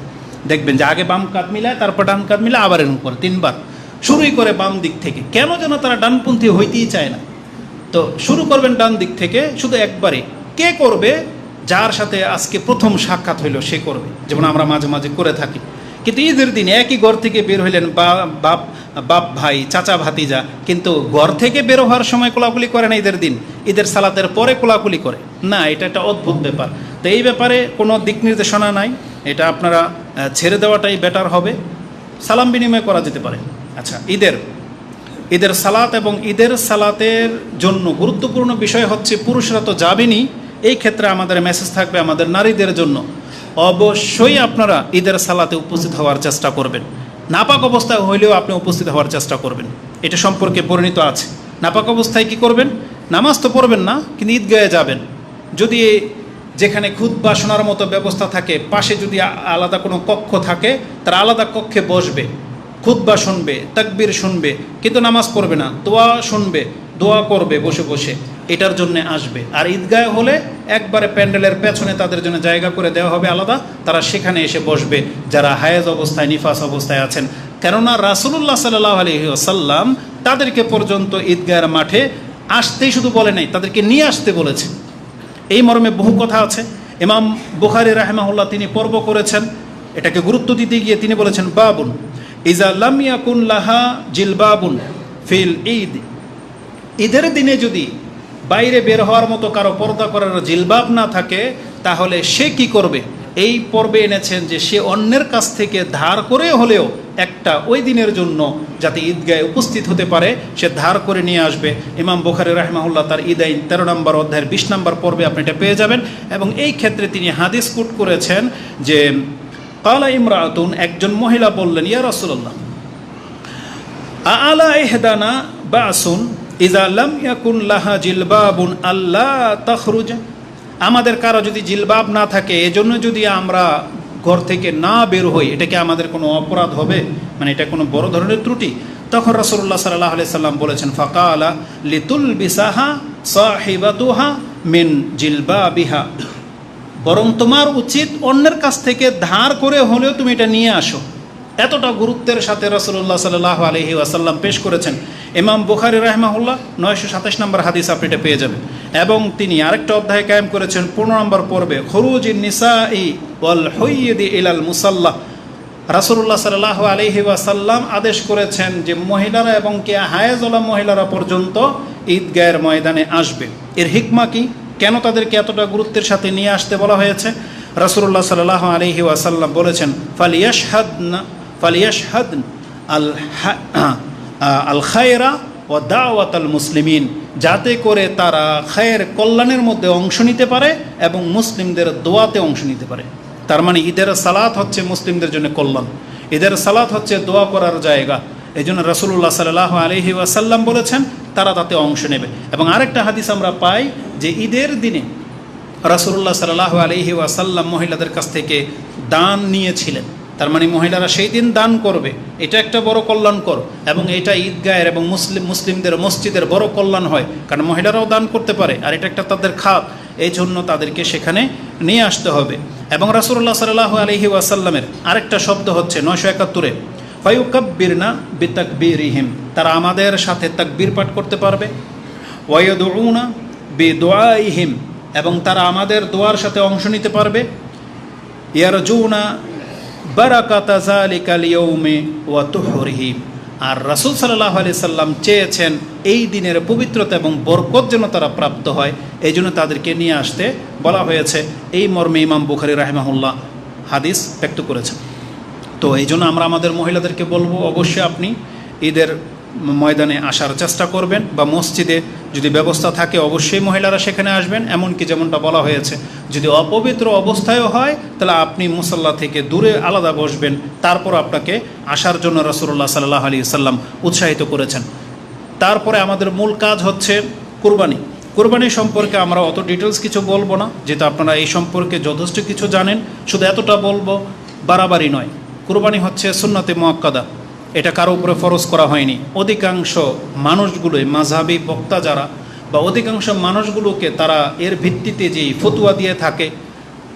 দেখবেন যে আগে বাম কাঁধ মিলায়, তারপর ডান কাঁধ মিলায়, আবার এরকম করে 3বার শুরুই করে বাম দিক থেকে। কেন যেন তারা ডানপন্থী হইতেই চায় না। তো শুরু করবেন ডান দিক থেকে, শুধু একবারে। কে করবে? যার সাথে আজকে প্রথম সাক্ষাৎ হইল সে করবে, যেমন আমরা মাঝে মাঝে করে থাকি। কিন্তু ঈদের দিনে একই ঘর থেকে বের হইলেন, বাপ ভাই, চাচা ভাতিজা, কিন্তু ঘর থেকে বের হওয়ার সময় কোলাকুলি করে না ঈদের দিন, ঈদের সালাতের পরে কোলাকুলি করে না। এটা একটা অদ্ভুত ব্যাপার। তো এই ব্যাপারে কোনো দিক নির্দেশনা নাই, এটা আপনারা ছেড়ে দেওয়াটাই বেটার হবে। সালাম বিনিময় করা যেতে পারে। আচ্ছা, ঈদের সালাত এবং ঈদের সালাতের জন্য গুরুত্বপূর্ণ বিষয় হচ্ছে, পুরুষরা তো যাবেনই, এই ক্ষেত্রে আমাদের মেসেজ থাকবে আমাদের নারীদের জন্য, অবশ্যই আপনারা ঈদের সালাতে উপস্থিত হওয়ার চেষ্টা করবেন। নাপাক অবস্থায় হইলেও আপনি উপস্থিত হওয়ার চেষ্টা করবেন, এটা সম্পর্কে বর্ণিত আছে। নাপাক অবস্থায় কি করবেন? নামাজ তো পড়বেন না, কিন্তু ঈদগাহে যাবেন। যদি যেখানে খুতবা শোনার মতো ব্যবস্থা থাকে, পাশে যদি আলাদা কোনো কক্ষ থাকে, তারা আলাদা কক্ষে বসবে, খুতবা শুনবে, তাকবীর শুনবে, কিন্তু নামাজ পড়বে না, দোয়া শুনবে, দোয়া করবে বসে বসে, এটার জন্য আসবে। আর ঈদগাহে হলে একবারে প্যান্ডেলের পেছনে তাদের জন্য জায়গা করে দেওয়া হবে আলাদা, তারা সেখানে এসে বসবে যারা হায়েজ অবস্থায়, নিফাস অবস্থায় আছেন। কেননা রাসূলুল্লাহ সাল্লাল্লাহু আলাইহি ওয়াসাল্লাম তাদেরকে পর্যন্ত ঈদগাহের মাঠে আসতেই শুধু বলে নাই, তাদেরকে নিয়ে আসতে বলেছে। এই মর্মে বহু কথা আছে। ইমাম বুখারী রাহিমাহুল্লাহ তিনি পর্ব করেছেন, এটাকে গুরুত্ব দিতে গিয়ে তিনি বলেছেন, বাবুন ইজা লাম ইয়াকুন লাহা জিলবাবুন ফিল ঈদ, ঈদের দিনে যদি বাইরে বের হওয়ার মতো কারো পর্দা করার জিলবাব না থাকে, তাহলে সে কি করবে? এই পর্বে এনেছেন যে সে অন্যের কাছ থেকে ধার করে হলেও একটা ওই দিনের জন্য যাতে ঈদগাহে উপস্থিত হতে পারে, সে ধার করে নিয়ে আসবে। ইমাম বুখারী রাহিমাহুল্লাহ তার ঈদাইন 13 নম্বর অধ্যায়ের 20 নম্বর পর্বে আপনি এটা পেয়ে যাবেন। এবং এই ক্ষেত্রে তিনি হাদিস কোট করেছেন যে কালা ইমরাতুন, একজন মহিলা বললেন, ইয়া রাসূলুল্লাহ আলা ইহদানা বাসুন ইজা লাম ইয়াকুন লাহা জিলবাবুন আল্লাহ তাখরুজ, আমাদের কারো যদি জিলবাব না থাকে, এজন্য যদি আমরা ঘর থেকে না বের হই, এটা কি আমাদের কোনো অপরাধ হবে? এটা কোনো বড় ধরনের ত্রুটি? তখন রাসূলুল্লাহ সাল্লাল্লাহু আলাইহি সাল্লাম বলেছেন, ফাকালা লিতুলবিসাহা সাহিবাতুহা মিন জিলবাবিহা, বরং তোমার উচিত অন্যের কাছ থেকে ধার করে হলেও তুমি এটা নিয়ে আসো। এতটা গুরুত্বের সাথে রাসূলুল্লাহ সাল্লাল্লাহু আলাইহি ওয়াসাল্লাম পেশ করেছেন। ইমাম বুখারী রাহিমাহুল্লাহ 927 নম্বর হাদিস আপনি এটা পেয়ে যাবেন। এবং তিনি আরেকটা অধ্যায় কায়েম করেছেন 15 নম্বর পর্বে, খুরুজিন নিসাই ওয়াল হুইয়্যিদি ইলাল মুসাল্লাহ। রাসূলুল্লাহ সাল্লাল্লাহু আলাইহি ওয়াসাল্লাম আদেশ করেছেন যে মহিলারা এবং কে হায়েজওয়ালা মহিলারা পর্যন্ত ঈদগাহের ময়দানে আসবে। এর হিকমা কি? কেন তাদেরকে এতটা গুরুত্বের সাথে নিয়ে আসতে বলা হয়েছে? রাসূলুল্লাহ সাল্লাল্লাহু আলাইহি ওয়াসাল্লাম বলেছেন, ফালিয়াশহাদন আল খায়রা ও দাওয়াত আল মুসলিমিন, যাতে করে তারা খায়ের কল্যাণের মধ্যে অংশ নিতে পারে এবং মুসলিমদের দোয়াতে অংশ নিতে পারে। তার মানে ঈদের সালাত হচ্ছে মুসলিমদের জন্য কল্যাণ, ঈদের সালাত হচ্ছে দোয়া করার জায়গা। এই জন্য রাসূলুল্লাহ সাল্লাল্লাহু আলাইহি ওয়াসাল্লাম বলেছেন তারা তাতে অংশ নেবে। এবং আরেকটা হাদিস আমরা পাই যে ঈদের দিনে রাসূলুল্লাহ সাল্লাল্লাহু আলাইহি ওয়াসাল্লাম মহিলাদের কাছ থেকে দান নিয়েছিলেন। তার মানে মহিলারা সেই দিন দান করবে, এটা একটা বড় কল্যাণকর, এবং এটা ঈদগাহের এবং মুসলিমদের মসজিদের বড় কল্যাণ হয়, কারণ মহিলারাও দান করতে পারে আর এটা একটা তাদের খাত, এই জন্য তাদেরকে সেখানে নিয়ে আসতে হবে। এবং রাসূলুল্লাহ সাল্লাল্লাহু আলাইহি ওয়াসাল্লামের আরেকটা শব্দ হচ্ছে 971-এ ফায়ুকাব্বিরনা বিতাকবীরিহিম, তারা আমাদের সাথে তাকবীর পাঠ করতে পারবে, ওয়ায়াদউনা বিদুআইহিম, এবং তারা আমাদের দোয়ার সাথে অংশ নিতে পারবে, ইয়ারজুনা বারাকাতা যালিকাল ইয়াউমি ওয়া তুহরিহি, আর রাসূল সাল্লাল্লাহু আলাইহি সাল্লাম চেয়েছেন এই দিনের পবিত্রতা এবং বরকত যেন তারা প্রাপ্ত হয়, এই জন্য তাদেরকে নিয়ে আসতে বলা হয়েছে। এই মর্মে ইমাম বুখারী রাহিমাহুল্লাহ হাদিস ব্যক্ত করেছেন। তো এই জন্য আমরা আমাদের মহিলাদেরকে বলবো অবশ্যই আপনি ঈদের ময়দানে আসার চেষ্টা করবেন, বা মসজিদে যদি ব্যবস্থা থাকে অবশ্যই মহিলারা সেখানে আসবেন। এমনকি যেমনটা বলা হয়েছে যদি অপবিত্র অবস্থায়ও হয় তাহলে আপনি মুসাল্লা থেকে দূরে আলাদা বসবেন, তারপর আপনাকে আসার জন্য রাসূলুল্লাহ সাল্লাল্লাহু আলাইহি ওয়াসাল্লাম উৎসাহিত করেছেন। তারপরে আমাদের মূল কাজ হচ্ছে কুরবানি। কুরবানি সম্পর্কে আমরা অত ডিটেলস কিছু বলবো না, যেহেতু আপনারা এই সম্পর্কে যথেষ্ট কিছু জানেন। শুধু এতটা বলবো, বাড়াবাড়ি নয়, কুরবানি হচ্ছে সুন্নতে মুআক্কাদা, এটা কারো উপরে ফরজ করা হয়নি। অধিকাংশ মানুষগুলোই মাযহাবী বক্তা যারা বা অধিকাংশ মানুষগুলোকে তারা এর ভিত্তিতে যেই ফতোয়া দিয়ে থাকে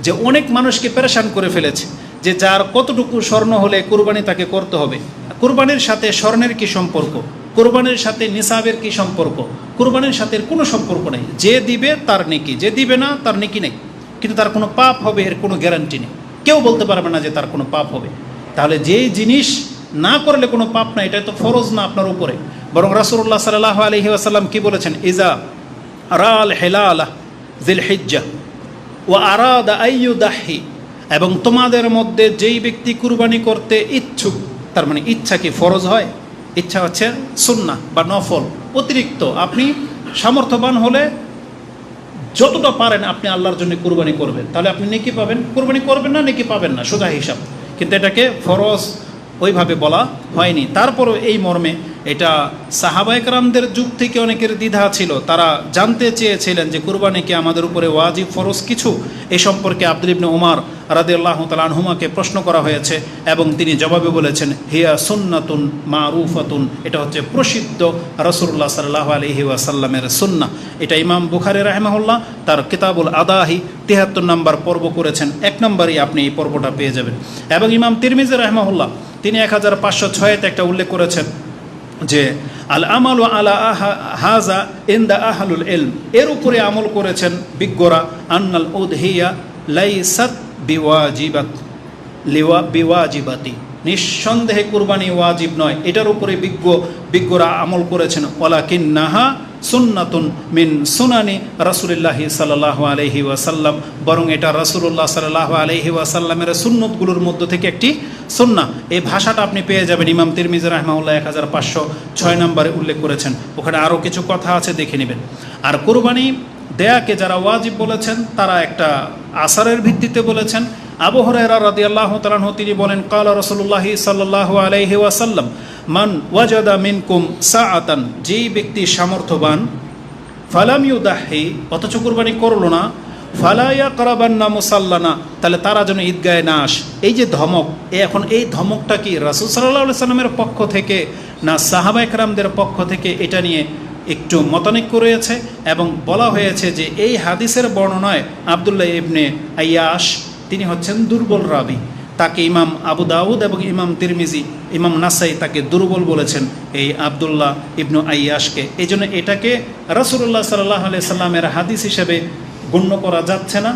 যে অনেক মানুষকে পেরেশান করে ফেলেছে যে যার কতটুকু স্বর্ণ হলে কুরবানি তাকে করতে হবে। কুরবানির সাথে স্বর্ণের কি সম্পর্ক? কুরবানির সাথে নিসাবের কি সম্পর্ক? কুরবানির সাথে এর কোনো সম্পর্ক নেই। যে দিবে তার নেকি, যে দিবে না তার নেকি নেই, কিন্তু তার কোনো পাপ হবে এর কোনো গ্যারান্টি নেই। কেউ বলতে পারবে না যে তার কোনো পাপ হবে। তাহলে যেই জিনিস না করলে কোনো পাপ না, এটা তো ফরজ না আপনার উপরে। বরং রাসূলুল্লাহ সাল্লাল্লাহু আলাইহি ওয়াসাল্লাম কি বলেছেন? ইজা রাল হিলালা যিল হিজ্জাহ ওয়া আরাদা আইয়ুদাহি, এবং তোমাদের মধ্যে যেই ব্যক্তি কুরবানি করতে ইচ্ছুক, তার মানে ইচ্ছা কি ফরজ হয়? ইচ্ছা হচ্ছে সুন্নাহ বা নফল, অতিরিক্ত। আপনি সামর্থ্যবান হলে যতটা পারেন আপনি আল্লাহর জন্য কুরবানি করবেন, তাহলে আপনি নেকি পাবেন। কুরবানি করবেন না, নেকি পাবেন না, সোজা হিসাব। কিন্তু এটাকে ফরজ ওইভাবে বলা হয়নি। তারপরও এই মর্মে এটা সাহাবায়ে কেরামদের যুগ থেকে অনেকের দ্বিধা ছিল, তারা জানতে চেয়েছিলেন যে কুরবানি কি আমাদের উপরে ওয়াজিব ফরজ কিছু। এই সম্পর্কে আব্দুল ইবনে উমর রাদিয়াল্লাহু তাআলা আনহুমাকে প্রশ্ন করা হয়েছে এবং তিনি জবাবে বলেছেন হিয়া সুন্নাতুন মারুফাতুন, এটা হচ্ছে প্রসিদ্ধ রাসূলুল্লাহ সাল্লাল্লাহু আলাইহি ওয়াসাল্লামের সুন্নাহ। এটা ইমাম বুখারী রাহিমাহুল্লাহ তার কিতাবুল আদাহি ৭৩ নম্বর পর্ব করেছেন, ১ নম্বরই আপনি এই পর্বটা পেয়ে যাবেন। এবং ইমাম তিরমিজি রাহিমাহুল্লাহ তিনি ১৫০৬-তে একটা উল্লেখ করেছেন যে আল আমালু আলা হাজা ইনদা আহলুল ইলম, এর উপরে আমল করেছেন বিজ্ঞরা, আন্নাল উদহিয়া লাইসাত বিওয়াজিবাতি, নিঃসন্দেহে কুরবানি ওয়াজিব নয়, এটার উপরে বিজ্ঞরা আমল করেছেন। ওয়ালাকিন্নাহা সুন্নাতুন মিন সুনানি রাসূলিল্লাহি সাল্লাল্লাহু আলাইহি ওয়াসাল্লাম, বরং এটা রাসূলুল্লাহ সাল্লাল্লাহু আলাইহি ওয়াসাল্লামের সুন্নতগুলোর মধ্য থেকে একটি সুন্নাহ। এই ভাষাটা আপনি পেয়ে যাবেন ইমাম তিরমিজি রাহিমাহুল্লাহ ১৫০৬ নম্বরে উল্লেখ করেছেন। ওখানে আরও কিছু কথা আছে, দেখে নেবেন। আর কুরবানি দেয়াকে যারা ওয়াজিব বলেছেন তারা একটা আসারের ভিত্তিতে বলেছেন। আবু হুরায়রা রাদিয়াল্লাহু তাআলা আনহু তিনি বলেন ক্বালা রাসূলুল্লাহি সাল্লাল্লাহু আলাইহি ওয়াসাল্লাম মান ওয়াজাদা মিনকুম সাআতান, যেই ব্যক্তি সামর্থ্যবান, ফালাম ইউদাহি, অথচ কুরবানি করলো না, ফালা ইয়াকরাবান্না মুসাল্লানা, তাহলে তারা যেন ঈদগাহে না আসে। এই যে ধমক, এখন এই ধমকটা কি রাসূল সাল্লাল্লাহু আলাইহি সাল্লামের পক্ষ থেকে না সাহাবায়ে কেরামদের পক্ষ থেকে, এটা নিয়ে একটু মতানৈক্য রয়েছে। এবং বলা হয়েছে যে এই হাদিসের বর্ণনায় আব্দুল্লাহ ইবনে আইয়াশ তিনি হচ্ছেন দুর্বল রাবি, তাকে ইমাম আবু দাউদ এবং ইমাম তিরমিজি, ইমাম নাসাই তাকে দুর্বল বলেছেন এই আব্দুল্লাহ ইবনু আইয়াশকে। এই জন্য এটাকে রাসূলুল্লাহ সাল্লাল্লাহু আলাইহি সাল্লামের হাদিস হিসেবে গণ্য করা যাচ্ছে না।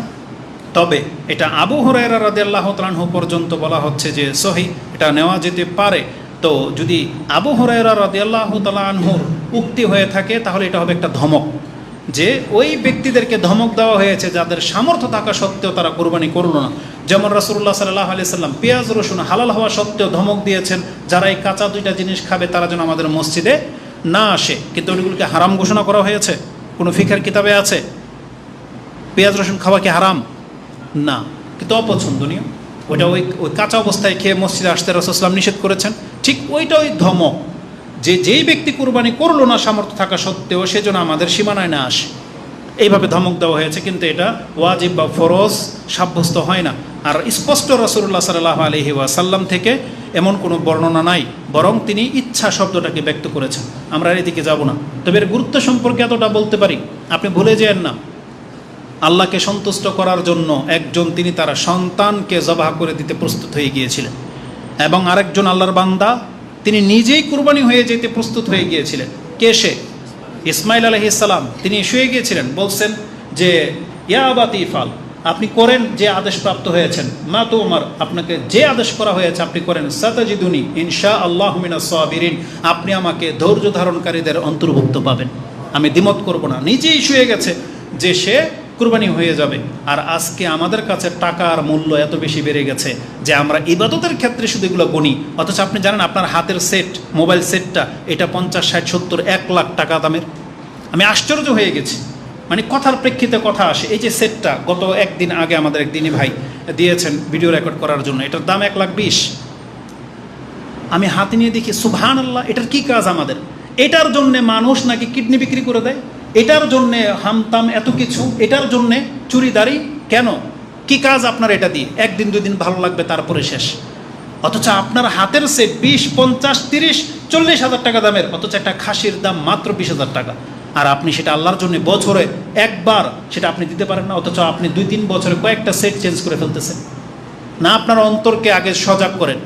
তবে এটা আবু হুরায়রা রাদিয়াল্লাহু তাআলা আনহু পর্যন্ত বলা হচ্ছে যে সহিহ, এটা নেওয়া যেতে পারে। তো যদি আবু হুরায়রা রাদিয়াল্লাহু তাআলা আনহুর উক্তি হয়ে থাকে তাহলে এটা হবে একটা ধমক, যে ওই ব্যক্তিদেরকে ধমক দেওয়া হয়েছে যাদের সামর্থ্য থাকা সত্ত্বেও তারা কোরবানি করলো না। যেমন রাসূলুল্লাহ সাল্লাল্লাহু আলাইহি সাল্লাম পেঁয়াজ রসুন হালাল হওয়া সত্ত্বেও ধমক দিয়েছেন যারা এই কাঁচা দুইটা জিনিস খাবে তারা যেন আমাদের মসজিদে না আসে। কিন্তু ওইগুলোকে হারাম ঘোষণা করা হয়েছে? কোনো ফিকহের কিতাবে আছে পেঁয়াজ রসুন খাওয়া কি হারাম? না, কিন্তু অপছন্দনীয়। ওই কাঁচা অবস্থায় খেয়ে মসজিদে আসতে রাসূল সাল্লাল্লাহু আলাইহি ওয়াসাল্লাম নিষেধ করেছেন। ঠিক ওই ধমক যে যেই ব্যক্তি কুরবানি করলো না সামর্থ্য থাকা সত্ত্বেও সেজন্য আমাদের সীমানায় না আসে, এইভাবে ধমক দেওয়া হয়েছে। কিন্তু এটা ওয়াজিব বা ফরজ সাব্যস্ত হয় না। আর স্পষ্ট রাসূলুল্লাহ সাল্লাল্লাহু আলাইহি ওয়াসাল্লাম থেকে এমন কোনো বর্ণনা নাই, বরং তিনি ইচ্ছা শব্দটাকে ব্যক্ত করেছেন। আমরা এদিকে যাব না, তবে এর গুরুত্ব সম্পর্কে এতটা বলতে পারি, আপনি ভুলে যেন না আল্লাহকে সন্তুষ্ট করার জন্য একজন তিনি তার সন্তানকে জবাহ করে দিতে প্রস্তুত হয়ে গিয়েছিলেন, এবং আরেকজন আল্লাহর বান্দা তিনি নিজেই কুরবানি হয়ে যেতে প্রস্তুত হয়ে গিয়েছিলেন। কে সে? ইসমাইল আলাইহিস সালাম। তিনি শুয়ে গিয়েছিলেন, বলছেন যে ইয়া আবাতি ইফআল, আপনি করেন যে আদেশ প্রাপ্ত হয়েছেন, মা তো উমার, আপনাকে যে আদেশ করা হয়েছে আপনি করেন, সাতাজিদুনি ইনশাআল্লাহু মিনাস সাবিরিন, আপনি আমাকে ধৈর্য ধারণকারীদের অন্তর্ভুক্ত পাবেন, আমি দ্বিমত করব না। নিজেই শুয়ে গেছে যে সে কুরবানি হয়ে যাবে। আর আজকে আমাদের কাছে টাকার মূল্য এত বেশি বেড়ে গেছে যে আমরা ইবাদতের ক্ষেত্রে শুধু এগুলো গণি, অথচ আপনি জানেন আপনার হাতের সেট, মোবাইল সেটটা, এটা 50, 60, 70, 1 লাখ টাকা দামের। আমি আশ্চর্য হয়ে গেছি, মানে কথার প্রেক্ষিতে কথা আসে। এই যে সেটটা গত একদিন আগে আমাদের একদিনই ভাই দিয়েছেন ভিডিও রেকর্ড করার জন্য, এটার দাম 1,20,000। আমি হাতে নিয়ে দেখি সুবহানাল্লাহ, এটার কি কাজ আমাদের? এটার জন্যে মানুষ নাকি কিডনি বিক্রি করে দেয়, এটার জন্যে হামতাম এত কিছু, এটার জন্যে চুরিদারি কেন? কি কাজ আপনার এটা দিয়ে? 1 দিন 2 দিন ভালো লাগবে, তারপরে শেষ। অথচ আপনার হাতের সেট 20, 50, 30, 40 হাজার টাকা দামের, অথচ একটা খাসির দাম মাত্র 20,000 টাকা। আর আপনি সেটা আল্লাহর জন্য বছরে একবার সেটা আপনি দিতে পারেন না, অথচ আপনি 2-3 বছরে কয়েকটা সেট চেঞ্জ করে ফেলতেছেন। না, আপনার অন্তরকে আগে সজাগ করেন,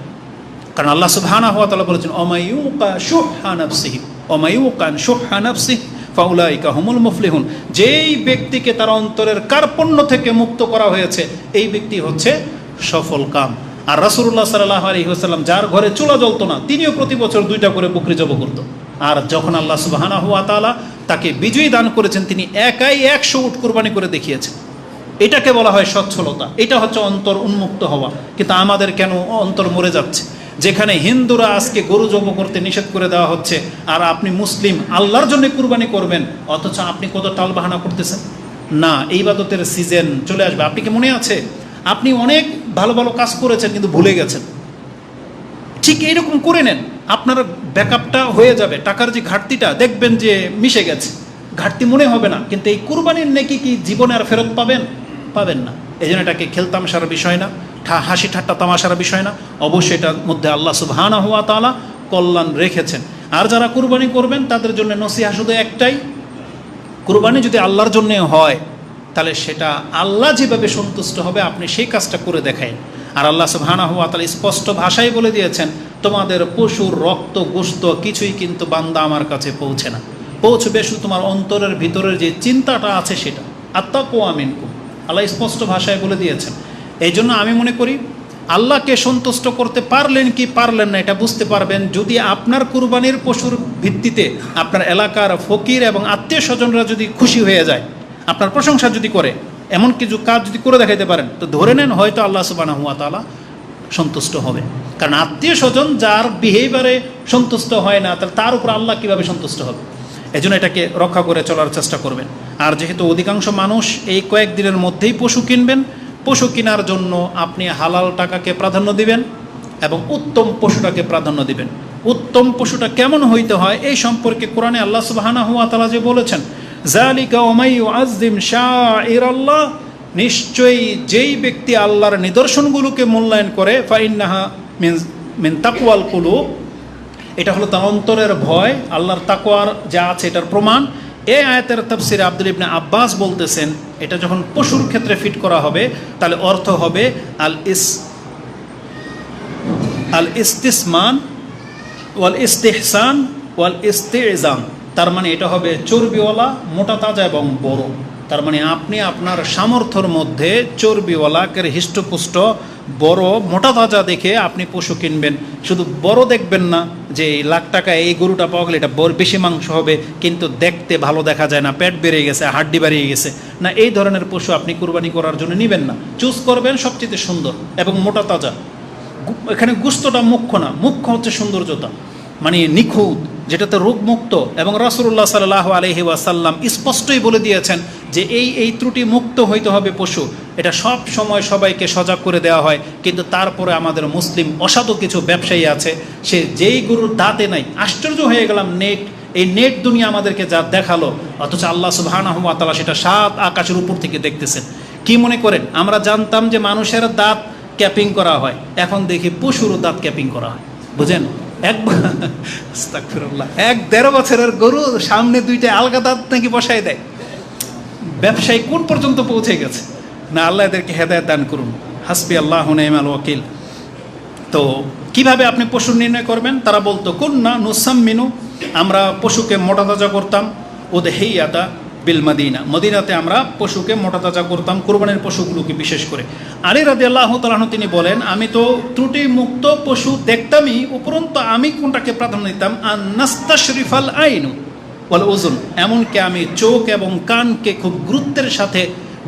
কারণ আল্লাহ সুবহানাহু ওয়া তাআলা বলেছেন ওমাইয়ুকা শুহহা নাফসিহি ওমাইয়ুকান শুহহা নাফসিহি ফাউলাইকা হুমুল মুফলিহুন, যেই ব্যক্তিকে তার অন্তরের কার্পণ্য থেকে মুক্ত করা হয়েছে এই ব্যক্তি হচ্ছে সফল কাম। আর রাসূলুল্লাহ সাল্লাল্লাহু আলাইহি ওয়াসাল্লাম যার ঘরে চুলা জ্বলতো না তিনিও প্রতি বছর 2টা করে বকরি জবাই করত। আর যখন আল্লাহ সুবহানাহু ওয়া তাআলা তাকে বিজয়ী দান করেছেন, তিনি একাই 100 উট কুরবানি করে দেখিয়েছেন। এটাকে বলা হয় সচ্ছলতা, এটা হচ্ছে অন্তর উন্মুক্ত হওয়া। কিন্তু আমাদের কেন অন্তর মরে যাচ্ছে? যেখানে হিন্দুরা আজকে গরু জবাই করতে নিষেধ করে দেওয়া হচ্ছে, আর আপনি মুসলিম আল্লাহর জন্য কুরবানি করবেন, অথচ আপনি কত টালবাহানা করতেছেন। না, এই ইবাদতের সিজন চলে আসবে। আপনি কি মনে আছে আপনি অনেক ভালো ভালো কাজ করেছেন কিন্তু ভুলে গেছেন? ঠিক এইরকম করে নেন, আপনার ব্যাকআপটা হয়ে যাবে। টাকার যে ঘাটতিটা দেখবেন যে মিশে গেছে, ঘাটতি মনে হবে না। কিন্তু এই কুরবানির নেকি কি জীবনে আর ফেরত পাবেন? পাবেন না। এই জন্য এটাকে খেলতামশার বিষয় না, হাসি ঠাট্টা তামাশার বিষয় না, অবশ্যই এটার মধ্যে আল্লাহ সুবহানাহু ওয়া তাআলা কল্যাণ রেখেছেন। আর যারা কুরবানি করবেন তাদের জন্য নসিহা শুধু একটাই, কুরবানি যদি আল্লাহর জন্য হয় তাহলে সেটা আল্লাহ যেভাবে সন্তুষ্ট হবে আপনি সেই কাজটা করে দেখায়। আর আল্লাহ সুবহানাহু ওয়া তাআলা স্পষ্ট ভাষায় বলে দিয়েছেন, তোমাদের পশুর রক্ত গোশত কিছুই কিন্তু বান্দা আমার কাছে পৌঁছে না, পৌঁছবে শুধু তোমার অন্তরের ভিতরের যে চিন্তাটা আছে সেটা। আত্তাকুয়া মিনকুম, আল্লাহ স্পষ্ট ভাষায় বলে দিয়েছেন। এই জন্য আমি মনে করি আল্লাহকে সন্তুষ্ট করতে পারলেন কি পারলেন না এটা বুঝতে পারবেন যদি আপনার কুরবানির পশুর ভিত্তিতে আপনার এলাকার ফকির এবং আত্মীয় স্বজনরা যদি খুশি হয়ে যায়, আপনার প্রশংসা যদি করে, এমন কিছু কাজ যদি করে দেখাইতে পারেন, তো ধরে নেন হয়তো আল্লাহ সুবহানাহু ওয়া তাআলা সন্তুষ্ট হবে। কারণ আত্মীয় স্বজন যার বিহেভিয়ারে সন্তুষ্ট হয় না, তার উপর আল্লাহ কীভাবে সন্তুষ্ট হবে? এই জন্য এটাকে রক্ষা করে চলার চেষ্টা করবেন। আর যেহেতু অধিকাংশ মানুষ এই কয়েকদিনের মধ্যেই পশু কিনবেন, পশু কেনার জন্য আপনি হালাল টাকাকে প্রাধান্য দিবেন এবং উত্তম পশুটাকে প্রাধান্য দিবেন। উত্তম পশুটা কেমন হইতে হয় এই সম্পর্কে কোরআনে আল্লাহ সুবহানাহু ওয়া তাআলা যে বলেছেন, যালিকা ওয়ামাই ইউআযযিম শাআইরাল্লাহ, নিশ্চয়ই যেই ব্যক্তি আল্লাহর নিদর্শনগুলোকে মূল্যায়ন করে, ফাইন্নাহা মিন তাকওয়াল কুলুব, এটা হলো তার অন্তরের ভয়, আল্লাহর তাকওয়ার যা আছে এটার প্রমাণ। এই আয়াতের তাফসিরে আব্দুল ইবনে আব্বাস বলতেছেন, এটা যখন পশুর ক্ষেত্রে ফিট করা হবে তাহলে অর্থ হবে আল ইস্তিসমান ওয়াল ইস্তিহসান ওয়াল ইস্তিজাম। তার মানে এটা হবে চর্বিওয়ালা, মোটা তাজা এবং বড়। তার মানে আপনি আপনার সামর্থ্যের মধ্যে চর্বিওয়ালা, হৃষ্টপুষ্ট বড় মোটা তাজা দেখে আপনি পশু কিনবেন। শুধু বড় দেখবেন না যে এই লাখ টাকা এই গরুটা পাওয়া গেলে এটা বড় বেশি মাংস হবে, কিন্তু দেখতে ভালো দেখা যায় না, পেট বেড়ে গেছে, হাড্ডি বাড়িয়ে গেছে না, এই ধরনের পশু আপনি কুরবানি করার জন্য নেবেন না। চুজ করবেন সবচেয়ে সুন্দর এবং মোটা তাজা। এখানে গুস্তটা মুখ্য না, মুখ্য হচ্ছে সৌন্দর্যতা, মানে নিখুঁত, যেটাতে রোগমুক্ত। এবং রাসূলুল্লাহ সাল্লাল্লাহু আলাইহি ওয়াসাল্লাম স্পষ্টই বলে দিয়েছেন যে এই ত্রুটি মুক্ত হইতে হবে পশু। এটা সব সময় সবাইকে সজাগ করে দেওয়া হয়, কিন্তু তারপরে আমাদের মুসলিম অসাধু কিছু ব্যবসায়ী আছে, সে যেই গরুর দাঁতে নাই, আশ্চর্য হয়ে গেলাম, এই নেট দুনিয়া আমাদেরকে যা দেখালো, অথচ আল্লাহ সুবহানাহু ওয়া তাআলা সেটা 7 আকাশের উপর থেকে দেখতেছেন। কি মনে করেন আমরা জানতাম যে মানুষের দাঁত ক্যাপিং করা হয়, এখন দেখি পশুরও দাঁত ক্যাপিং করা হয়, বুঝেন? আস্তাগফিরুল্লাহ, 1-1.5 বছরের গরু সামনে 2টা আলগা দাঁত নাকি বসায় দেয়। ব্যবসায়ী কোন পর্যন্ত পৌঁছে গেছে না, আল্লাহ এদেরকে হেদায়েত দান করুন। হাসবি আল্লাহু নি'মাল ওয়াকিল। তো কিভাবে আপনি পশু নির্ণয় করবেন? তারা বলতো কুন্না নুসাম্মিনু, আমরা পশুকে মোটা তাজা করতাম, উদহিয়াতা বিল মদিনা, মদিনাতে আমরা পশুকে মোটা তাজা করতাম, কুরবানির পশুগুলোকে বিশেষ করে। আলী রাদিয়াল্লাহু তাআলা আনহু তিনি বলেন, আমি তো ত্রুটি মুক্ত পশু দেখতামই, উপরন্তু আমি কোনটাকে প্রাধান্য দিতাম, আন নাস্তাশরিফাল আইনু ওয়াল উযুন, এমনকি আমি চোখ এবং কানকে খুব গুরুত্বের সাথে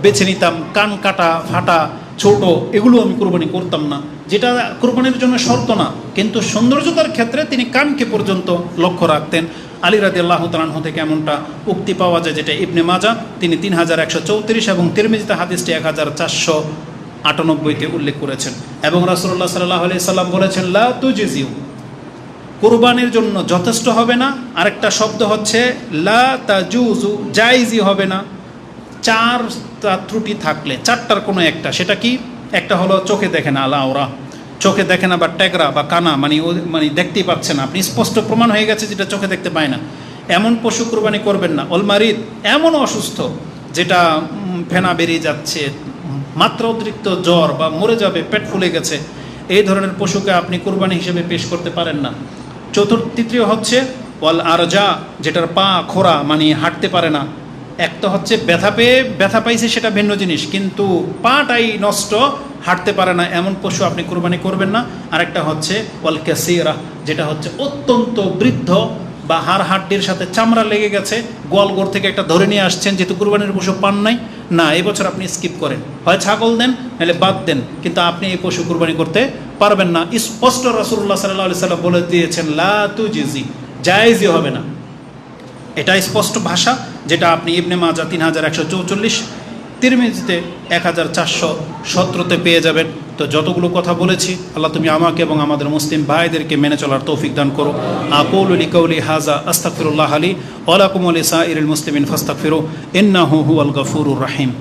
বেছে নিতাম। কান কাটা, ফাটা, ছোট এগুলো আমি কুরবানি করতাম না, যেটা কুরবানির জন্য শর্ত না, কিন্তু সৌন্দর্যতার ক্ষেত্রে তিনি কানকে পর্যন্ত লক্ষ্য রাখতেন। আলী রাদিয়াল্লাহু তাআলা আনহু থেকে এমনটা উক্তি পাওয়া যায়, যেটা ইবনে মাজাহ তিনি 3134 এবং তিরমিজিতে হাদিসটি 1498-তে উল্লেখ করেছেন। এবং রাসূলুল্লাহ সাল্লাল্লাহু আলাইহি সাল্লাম বলেছেন, লা তুজিজিউ, কুরবানির জন্য যথেষ্ট হবে না। আরেকটা শব্দ হচ্ছে লা তাজুজু, জায়েজই হবে না। 4টা ত্রুটি থাকলে 4টার কোনো একটা, সেটা কি? একটা হলো চোখে দেখে না, আলা ওরা, চোখে দেখে না বা ট্যাগরা বা কানা, মানে দেখতেই পাচ্ছে না, আপনি স্পষ্ট প্রমাণ হয়ে গেছে যেটা চোখে দেখতে পায় না, এমন পশু কুরবানি করবেন না। অলমারিদ, এমন অসুস্থ যেটা ফেনা বেরিয়ে যাচ্ছে, মাত্রা অতিরিক্ত জ্বর বা মরে যাবে, পেট ফুলে গেছে, এই ধরনের পশুকে আপনি কুরবানি হিসেবে পেশ করতে পারেন না। তৃতীয় হচ্ছে ওয়াল আরজা, যেটার পা খোরা, মানে হাঁটতে পারে না। একটা হচ্ছে ব্যথা পাইছে সেটা ভিন্ন জিনিস, কিন্তু পাটাই নষ্ট, হাঁটতে পারে না, এমন পশু আপনি কুরবানি করবেন না। আরেকটা হচ্ছে ওয়াল কাসীরা, যেটা হচ্ছে অত্যন্ত বৃদ্ধ বা হাড় হাড্ডির সাথে চামড়া লেগে গেছে, গোয়ালঘর থেকে একটা ধরে নিয়ে আসছেন, যেহেতু কুরবানির পশু পান নাই, না এবছর আপনি স্কিপ করেন, হয় ছাগল দেন নাহলে বাদ দেন, কিন্তু আপনি এই পশু কুরবানি করতে পারবেন না। স্পষ্ট রাসূলুল্লাহ সাল্লাল্লাহু আলাইহি সাল্লাম বলে দিয়েছেন, লা তুজিজি, জায়েজই হবে না। এটা স্পষ্ট ভাষা, যেটা আপনি ইবনে মাজাহ 3144, তিরমিজিতে 1417-তে পেয়ে যাবেন। তো যতগুলো কথা বলেছি, আল্লাহ তুমি আমাকে এবং আমাদের মুসলিম ভাইদেরকে মেনে চলার তৌফিক দান করো। আকুলু লিকাউলি হাযা আস্তাগফিরুল্লাহ লি ওয়া লাকুম ওয়া লিসাইরিল মুসলিমিন ফাস্তাগফিরু ইন্নাহু হুয়াল গফুরুর রহিম।